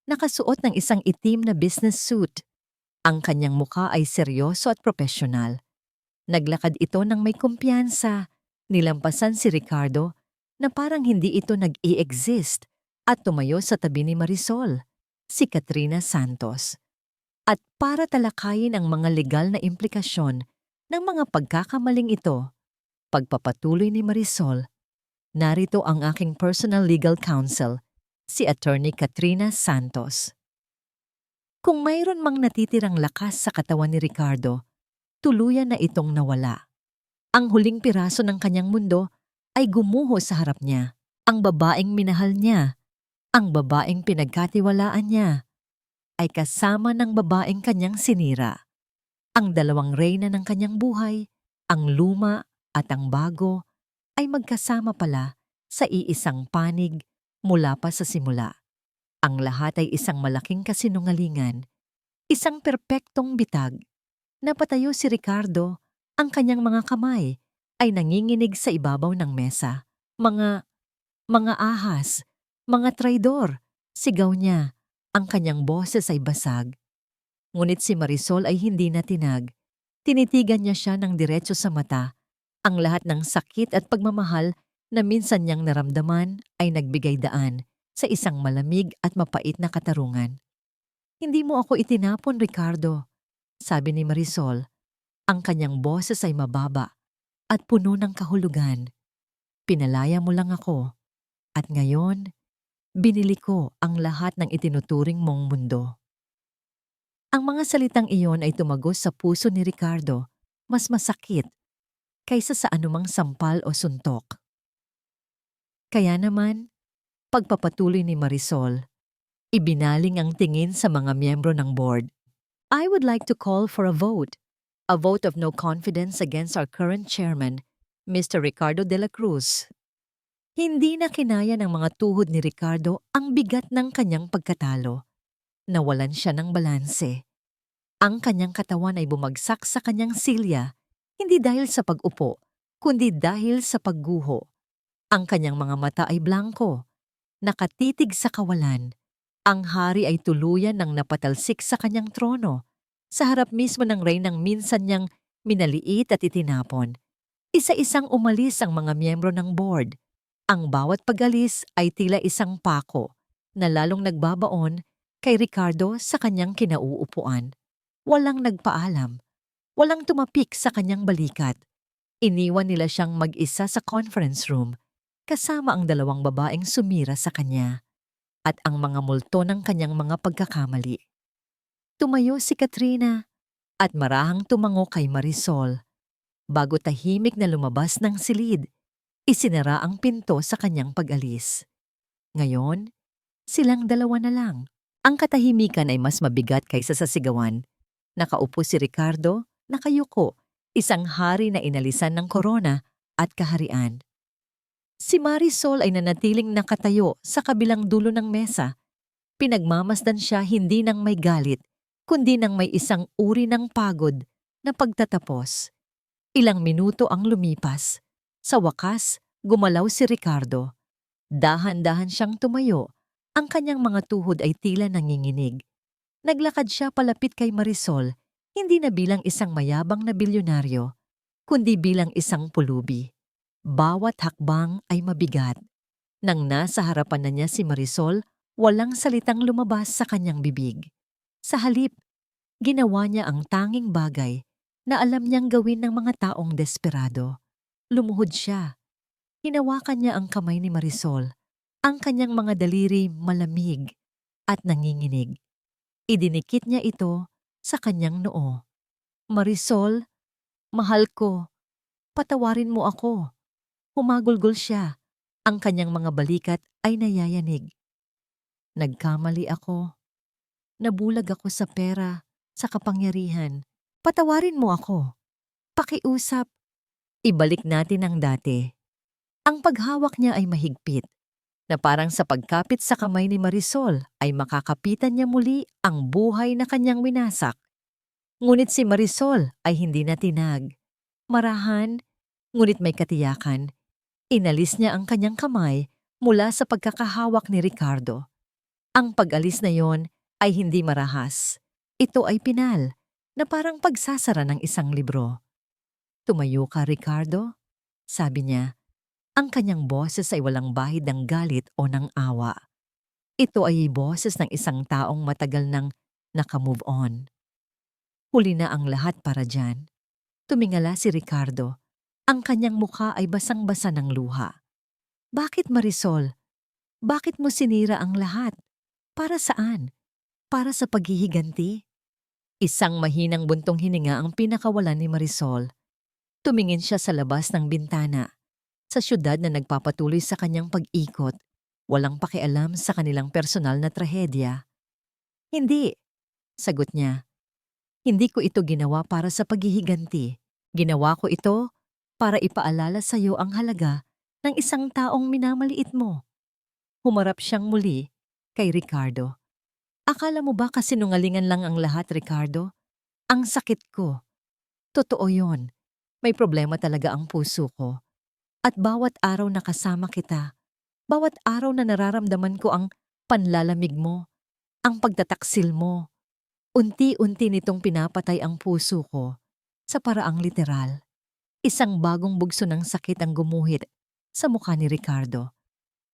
Nakasuot ng isang itim na business suit. Ang kanyang mukha ay seryoso at profesional. Naglakad ito ng may kumpiyansa. Nilampasan si Ricardo na parang hindi ito nag-i-exist at tumayo sa tabi ni Marisol, si Katrina Santos. At para talakayin ang mga legal na implikasyon ng mga pagkakamaling ito, pagpapatuloy ni Marisol, narito ang aking personal legal counsel, si Attorney Katrina Santos. Kung mayroon mang natitirang lakas sa katawan ni Ricardo, tuluyan na itong nawala. Ang huling piraso ng kanyang mundo ay gumuho sa harap niya. Ang babaeng minahal niya, ang babaeng pinagkatiwalaan niya, ay kasama ng babaeng kanyang sinira. Ang dalawang reyna ng kanyang buhay, ang luma at ang bago, ay magkasama pala sa iisang panig mula pa sa simula. Ang lahat ay isang malaking kasinungalingan, isang perpektong bitag. Napatayo si Ricardo, ang kanyang mga kamay ay nanginginig sa ibabaw ng mesa. Mga ahas, mga traidor, sigaw niya. Ang kanyang boses ay basag. Ngunit si Marisol ay hindi natinag. Tinitigan niya siya ng diretso sa mata. Ang lahat ng sakit at pagmamahal na minsan niyang naramdaman ay nagbigay daan sa isang malamig at mapait na katarungan. Hindi mo ako itinapon, Ricardo, sabi ni Marisol. Ang kanyang boses ay mababa at puno ng kahulugan. Pinalaya mo lang ako. At ngayon, binili ko ang lahat ng itinuturing mong mundo. Ang mga salitang iyon ay tumagos sa puso ni Ricardo, mas masakit kaysa sa anumang sampal o suntok. Kaya naman, pagpapatuloy ni Marisol, ibinaling ang tingin sa mga miyembro ng board. I would like to call for a vote of no confidence against our current chairman, Mr. Ricardo de la Cruz. Hindi na kinaya ng mga tuhod ni Ricardo ang bigat ng kanyang pagkatalo. Nawalan siya ng balanse. Ang kanyang katawan ay bumagsak sa kanyang silya, hindi dahil sa pag-upo, kundi dahil sa pagguho. Ang kanyang mga mata ay blanko, nakatitig sa kawalan. Ang hari ay tuluyan ng napatalsik sa kanyang trono, sa harap mismo ng reynang minsan niyang minaliit at itinapon. Isa-isang umalis ang mga miyembro ng board. Ang bawat pag-alis ay tila isang pako na lalong nagbabaon kay Ricardo sa kanyang kinauupuan. Walang nagpaalam, walang tumapik sa kanyang balikat. Iniwan nila siyang mag-isa sa conference room kasama ang dalawang babaeng sumira sa kanya at ang mga multo ng kanyang mga pagkakamali. Tumayo si Katrina at marahang tumango kay Marisol. Bago tahimik na lumabas ng silid, isinara ang pinto sa kanyang pag-alis. Ngayon, silang dalawa na lang. Ang katahimikan ay mas mabigat kaysa sa sigawan. Nakaupo si Ricardo, nakayuko, isang hari na inalisan ng korona at kaharian. Si Marisol ay nanatiling nakatayo sa kabilang dulo ng mesa. Pinagmamasdan siya hindi ng may galit, kundi ng may isang uri ng pagod na pagtatapos. Ilang minuto ang lumipas. Sa wakas, gumalaw si Ricardo. Dahan-dahan siyang tumayo. Ang kanyang mga tuhod ay tila nanginginig. Naglakad siya palapit kay Marisol, hindi na bilang isang mayabang na bilyonaryo, kundi bilang isang pulubi. Bawat hakbang ay mabigat. Nang nasa harapan na niya si Marisol, walang salitang lumabas sa kanyang bibig. Sa halip, ginawa niya ang tanging bagay na alam niyang gawin ng mga taong desperado. Lumuhod siya. Hinawakan niya ang kamay ni Marisol. Ang kanyang mga daliri malamig at nanginginig. Idinikit niya ito sa kanyang noo. Marisol, mahal ko. Patawarin mo ako. Humagulgol siya. Ang kanyang mga balikat ay nayayanig. Nagkamali ako. Nabulag ako sa pera, sa kapangyarihan. Patawarin mo ako. Pakiusap. Ibalik natin ang dati. Ang paghawak niya ay mahigpit, na parang sa pagkapit sa kamay ni Marisol ay makakapitan niya muli ang buhay na kanyang winasak. Ngunit si Marisol ay hindi natinag. Marahan, Ngunit may katiyakan, inalis niya ang kanyang kamay mula sa pagkakahawak ni Ricardo. Ang pag-alis na yon ay hindi marahas. Ito ay pinal na parang pagsasara ng isang libro. "Tumayo ka, Ricardo," sabi niya. Ang kanyang boses ay walang bahid ng galit o ng awa. Ito ay boses ng isang taong matagal nang nakamove on. Huli na ang lahat para dyan. Tumingala si Ricardo. Ang kanyang mukha ay basang-basa ng luha. "Bakit, Marisol? Bakit mo sinira ang lahat? Para saan? Para sa paghihiganti?" Isang mahinang buntong hininga ang pinakawalan ni Marisol. Tumingin siya sa labas ng bintana, sa syudad na nagpapatuloy sa kanyang pag-ikot, walang pakialam sa kanilang personal na trahedya. "Hindi," sagot niya. "Hindi ko ito ginawa para sa paghihiganti. Ginawa ko ito para ipaalala sa iyo ang halaga ng isang taong minamaliit mo." Humarap siyang muli kay Ricardo. "Akala mo ba kasinungalingan lang ang lahat, Ricardo? Ang sakit ko. Totoo yon. May problema talaga ang puso ko. At bawat araw na kasama kita, bawat araw na nararamdaman ko ang panlalamig mo, ang pagtataksil mo, unti-unti nitong pinapatay ang puso ko sa paraang literal." Isang bagong bugso ng sakit ang gumuhit sa mukha ni Ricardo.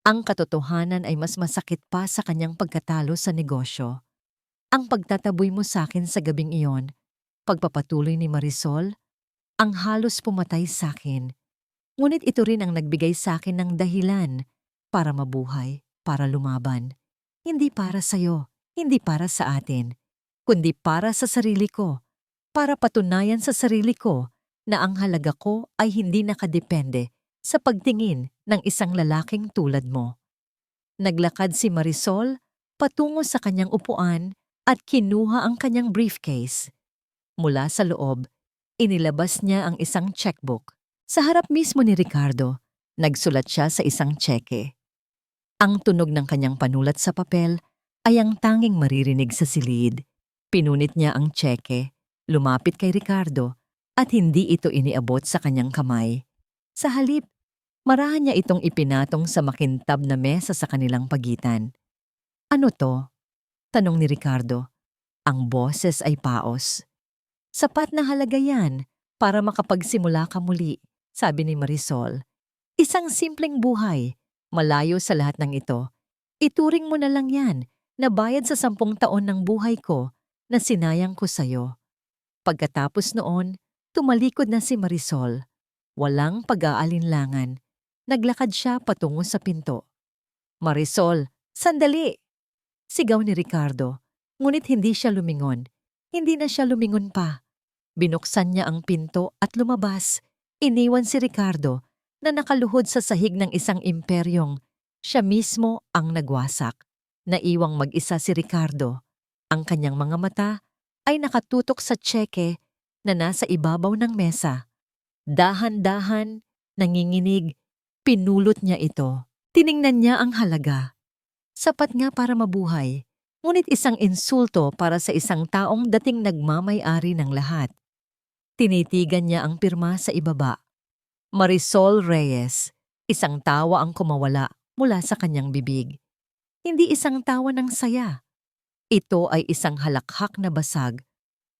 Ang katotohanan ay mas masakit pa sa kanyang pagkatalo sa negosyo. Ang pagtataboy mo sa akin sa gabing iyon, pagpapatuloy ni Marisol, ang halos pumatay sa akin. Ngunit ito rin ang nagbigay sa akin ng dahilan para mabuhay, para lumaban. Hindi para sa'yo, hindi para sa atin, kundi para sa sarili ko, para patunayan sa sarili ko na ang halaga ko ay hindi nakadepende sa pagtingin ng isang lalaking tulad mo. Naglakad si Marisol patungo sa kanyang upuan at kinuha ang kanyang briefcase. Mula sa loob, inilabas niya ang isang checkbook. Sa harap mismo ni Ricardo, nagsulat siya sa isang tseke. Ang tunog ng kanyang panulat sa papel ay ang tanging maririnig sa silid. Pinunit niya ang tseke, lumapit kay Ricardo, at hindi ito iniabot sa kanyang kamay. Sa halip, marahan niya itong ipinatong sa makintab na mesa sa kanilang pagitan. "Ano to?" tanong ni Ricardo. Ang boses ay paos. "Sapat na halaga yan para makapagsimula ka muli," sabi ni Marisol. "Isang simpleng buhay, malayo sa lahat ng ito. Ituring mo na lang yan na bayad sa 10 taon ng buhay ko na sinayang ko sa'yo." Pagkatapos noon, tumalikod na si Marisol. Walang pag-aalinlangan. Naglakad siya patungo sa pinto. "Marisol, sandali!" sigaw ni Ricardo. Ngunit hindi siya lumingon. Hindi na siya lumingon pa. Binuksan niya ang pinto at lumabas. Iniwan si Ricardo na nakaluhod sa sahig ng isang imperyong siya mismo ang nagwasak. Naiwang mag-isa si Ricardo. Ang kanyang mga mata ay nakatutok sa tseke na nasa ibabaw ng mesa. Dahan-dahan, nanginginig, pinulot niya ito. Tiningnan niya ang halaga. Sapat nga para mabuhay, ngunit isang insulto para sa isang taong dating nagmamay-ari ng lahat. Tinitigan niya ang pirma sa ibaba. Marisol Reyes. Isang tawa ang kumawala mula sa kanyang bibig. Hindi isang tawa ng saya. Ito ay isang halakhak na basag,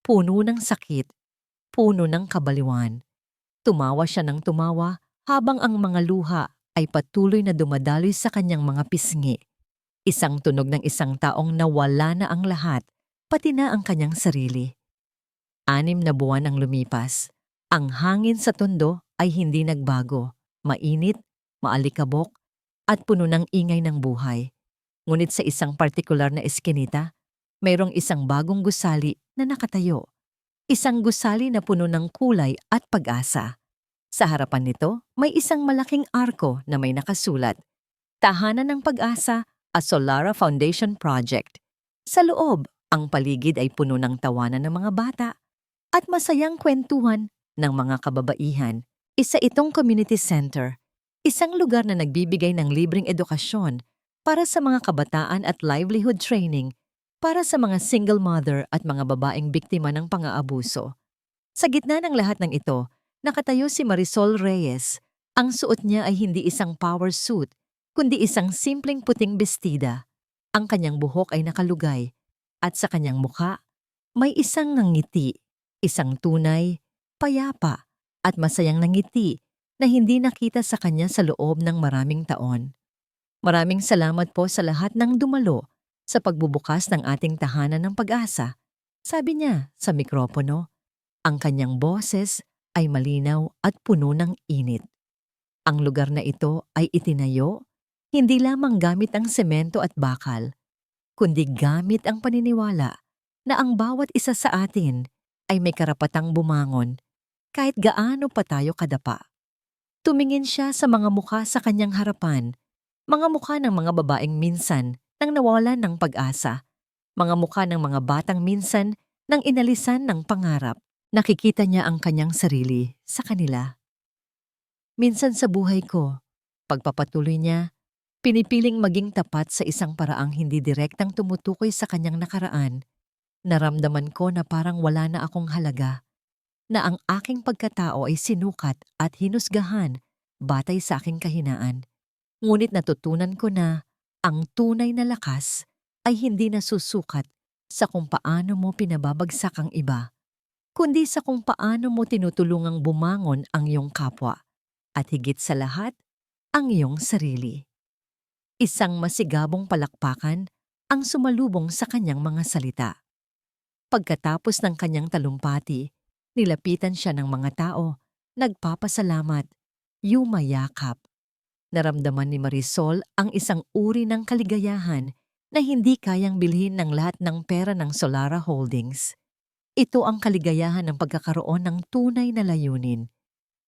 puno ng sakit, puno ng kabaliwan. Tumawa siya ng tumawa habang ang mga luha ay patuloy na dumadaloy sa kanyang mga pisngi. Isang tunog ng isang taong nawala na ang lahat, pati na ang kanyang sarili. 6 na buwan ang lumipas. Ang hangin sa tondo ay hindi nagbago, mainit, maalikabok, at puno ng ingay ng buhay. Ngunit sa isang partikular na eskinita, mayroong isang bagong gusali na nakatayo. Isang gusali na puno ng kulay at pag-asa. Sa harapan nito, may isang malaking arko na may nakasulat, "Tahanan ng Pag-asa, a Solara Foundation Project." Sa loob, ang paligid ay puno ng tawanan ng mga bata at masayang kwentuhan ng mga kababaihan. Isa itong community center, isang lugar na nagbibigay ng libreng edukasyon para sa mga kabataan at livelihood training para sa mga single mother at mga babaeng biktima ng pang-aabuso. Sa gitna ng lahat ng ito, Nakatayo si Marisol Reyes. Ang suot niya ay hindi isang power suit, kundi isang simpleng puting bestida. Ang kanyang buhok ay nakalugay, at sa kanyang mukha, may isang ngiti, isang tunay, payapa, at masayang ngiti na hindi nakita sa kanya sa loob ng maraming taon. Maraming salamat po sa lahat ng dumalo sa pagbubukas ng ating tahanan ng pag-asa, sabi niya sa mikropono. Ang kanyang boses ay malinaw at puno ng init. Ang lugar na ito ay itinayo, hindi lamang gamit ang semento at bakal, kundi gamit ang paniniwala na ang bawat isa sa atin ay may karapatang bumangon kahit gaano pa tayo kadapa. Tumingin siya sa mga mukha sa kanyang harapan, mga mukha ng mga babaeng minsan nang nawalan ng pag-asa, mga mukha ng mga batang minsan nang inalisan ng pangarap. Nakikita niya ang kanyang sarili sa kanila. Minsan sa buhay ko, pagpapatuloy niya, pinipiling maging tapat sa isang paraang hindi direktang tumutukoy sa kanyang nakaraan. Naramdaman ko na parang wala na akong halaga, na ang aking pagkatao ay sinukat at hinusgahan batay sa aking kahinaan. Ngunit natutunan ko na ang tunay na lakas ay hindi nasusukat sa kung paano mo pinababagsak ang iba, kundi sa kung paano mo tinutulungang bumangon ang iyong kapwa at higit sa lahat, ang iyong sarili. Isang masigabong palakpakan ang sumalubong sa kanyang mga salita. Pagkatapos ng kanyang talumpati, nilapitan siya ng mga tao, nagpapasalamat, yumayakap. Naramdaman ni Marisol ang isang uri ng kaligayahan na hindi kayang bilhin ng lahat ng pera ng Solara Holdings. Ito ang kaligayahan ng pagkakaroon ng tunay na layunin.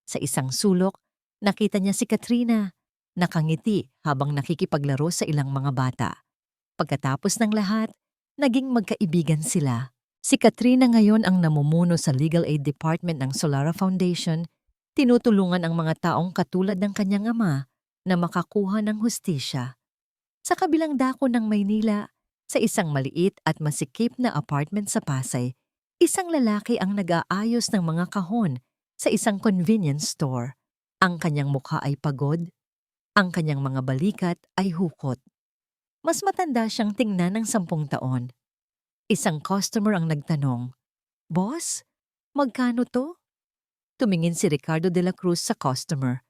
Sa isang sulok, nakita niya si Katrina, nakangiti habang nakikipaglaro sa ilang mga bata. Pagkatapos ng lahat, naging magkaibigan sila. Si Katrina ngayon ang namumuno sa Legal Aid Department ng Solara Foundation, tinutulungan ang mga taong katulad ng kanyang ama na makakuha ng hustisya. Sa kabilang dako ng Maynila, sa isang maliit at masikip na apartment sa Pasay, isang lalaki ang nag-aayos ng mga kahon sa isang convenience store. Ang kanyang mukha ay pagod, ang kanyang mga balikat ay hukot. Mas matanda siyang tingnan ng 10 taon. Isang customer ang nagtanong, "Boss, magkano to?" Tumingin si Ricardo de la Cruz sa customer.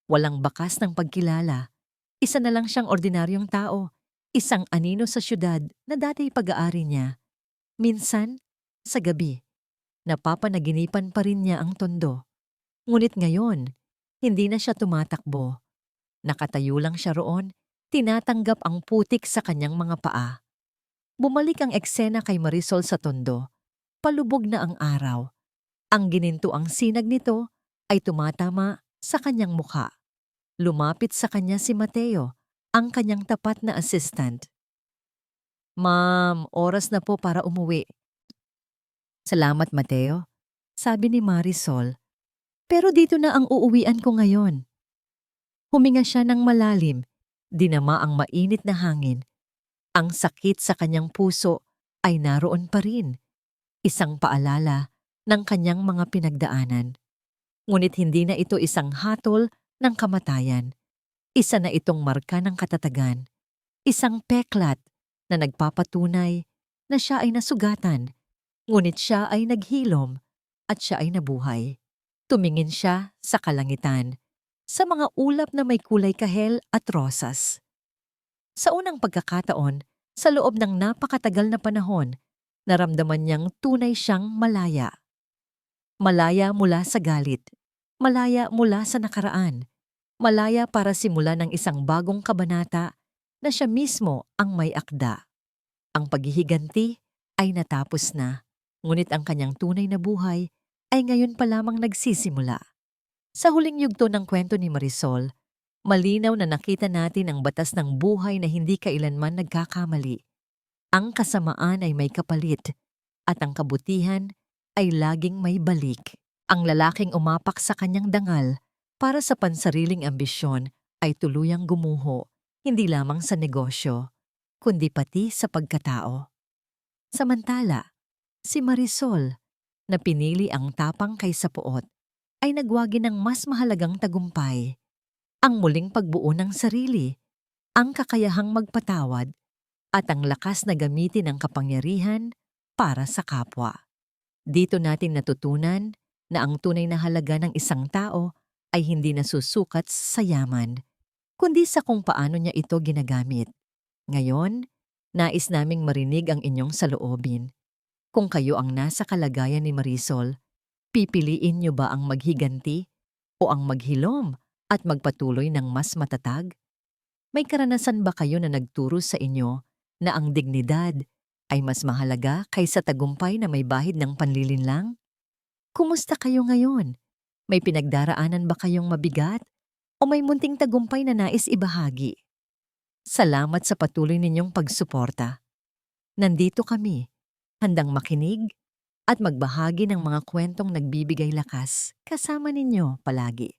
Walang bakas ng pagkilala. Isa na lang siyang ordinaryong tao, isang anino sa syudad na dati pag-aari niya. Minsan, sa gabi, napapanaginipan pa rin niya ang tondo. Ngunit ngayon, hindi na siya tumatakbo. Nakatayo lang siya roon, tinatanggap ang putik sa kanyang mga paa. Bumalik ang eksena kay Marisol sa tondo. Palubog na ang araw. Ang ginintuang sinag nito ay tumatama sa kanyang mukha. Lumapit sa kanya si Mateo, ang kanyang tapat na assistant. "Ma'am, oras na po para umuwi." "Salamat, Mateo," sabi ni Marisol. "Pero dito na ang uuwian ko ngayon." Huminga siya ng malalim, dinama ang mainit na hangin. Ang sakit sa kanyang puso ay naroon pa rin, isang paalala ng kanyang mga pinagdaanan. Ngunit hindi na ito isang hatol ng kamatayan. Isa na itong marka ng katatagan, isang peklat na nagpapatunay na siya ay nasugatan, ngunit siya ay naghilom at siya ay nabuhay. Tumingin siya sa kalangitan, sa mga ulap na may kulay kahel at rosas. Sa unang pagkakataon, sa loob ng napakatagal na panahon, naramdaman niyang tunay siyang malaya. Malaya mula sa galit, malaya mula sa nakaraan, malaya para simulan ng isang bagong kabanata na siya mismo ang may akda. Ang paghihiganti ay natapos na, ngunit ang kanyang tunay na buhay ay ngayon pa lamang nagsisimula. Sa huling yugto ng kwento ni Marisol, malinaw na nakita natin ang batas ng buhay na hindi kailanman nagkakamali. Ang kasamaan ay may kapalit, at ang kabutihan ay laging may balik. Ang lalaking umapak sa kanyang dangal para sa pansariling ambisyon ay tuluyang gumuho, hindi lamang sa negosyo, kundi pati sa pagkatao. Samantala, si Marisol, na pinili ang tapang kaysa puot, ay nagwagi ng mas mahalagang tagumpay, ang muling pagbuo ng sarili, ang kakayahang magpatawad, at ang lakas na gamitin ang kapangyarihan para sa kapwa. Dito natin natutunan na ang tunay na halaga ng isang tao ay hindi nasusukat sa yaman, kundi sa kung paano niya ito ginagamit. Ngayon, nais naming marinig ang inyong saloobin. Kung kayo ang nasa kalagayan ni Marisol, pipiliin niyo ba ang maghiganti o ang maghilom at magpatuloy ng mas matatag? May karanasan ba kayo na nagturo sa inyo na ang dignidad ay mas mahalaga kaysa tagumpay na may bahid ng panlilinlang? Kumusta kayo ngayon? May pinagdaraanan ba kayong mabigat o may munting tagumpay na nais ibahagi? Salamat sa patuloy ninyong pagsuporta. Nandito kami, handang makinig at magbahagi ng mga kwentong nagbibigay lakas kasama ninyo palagi.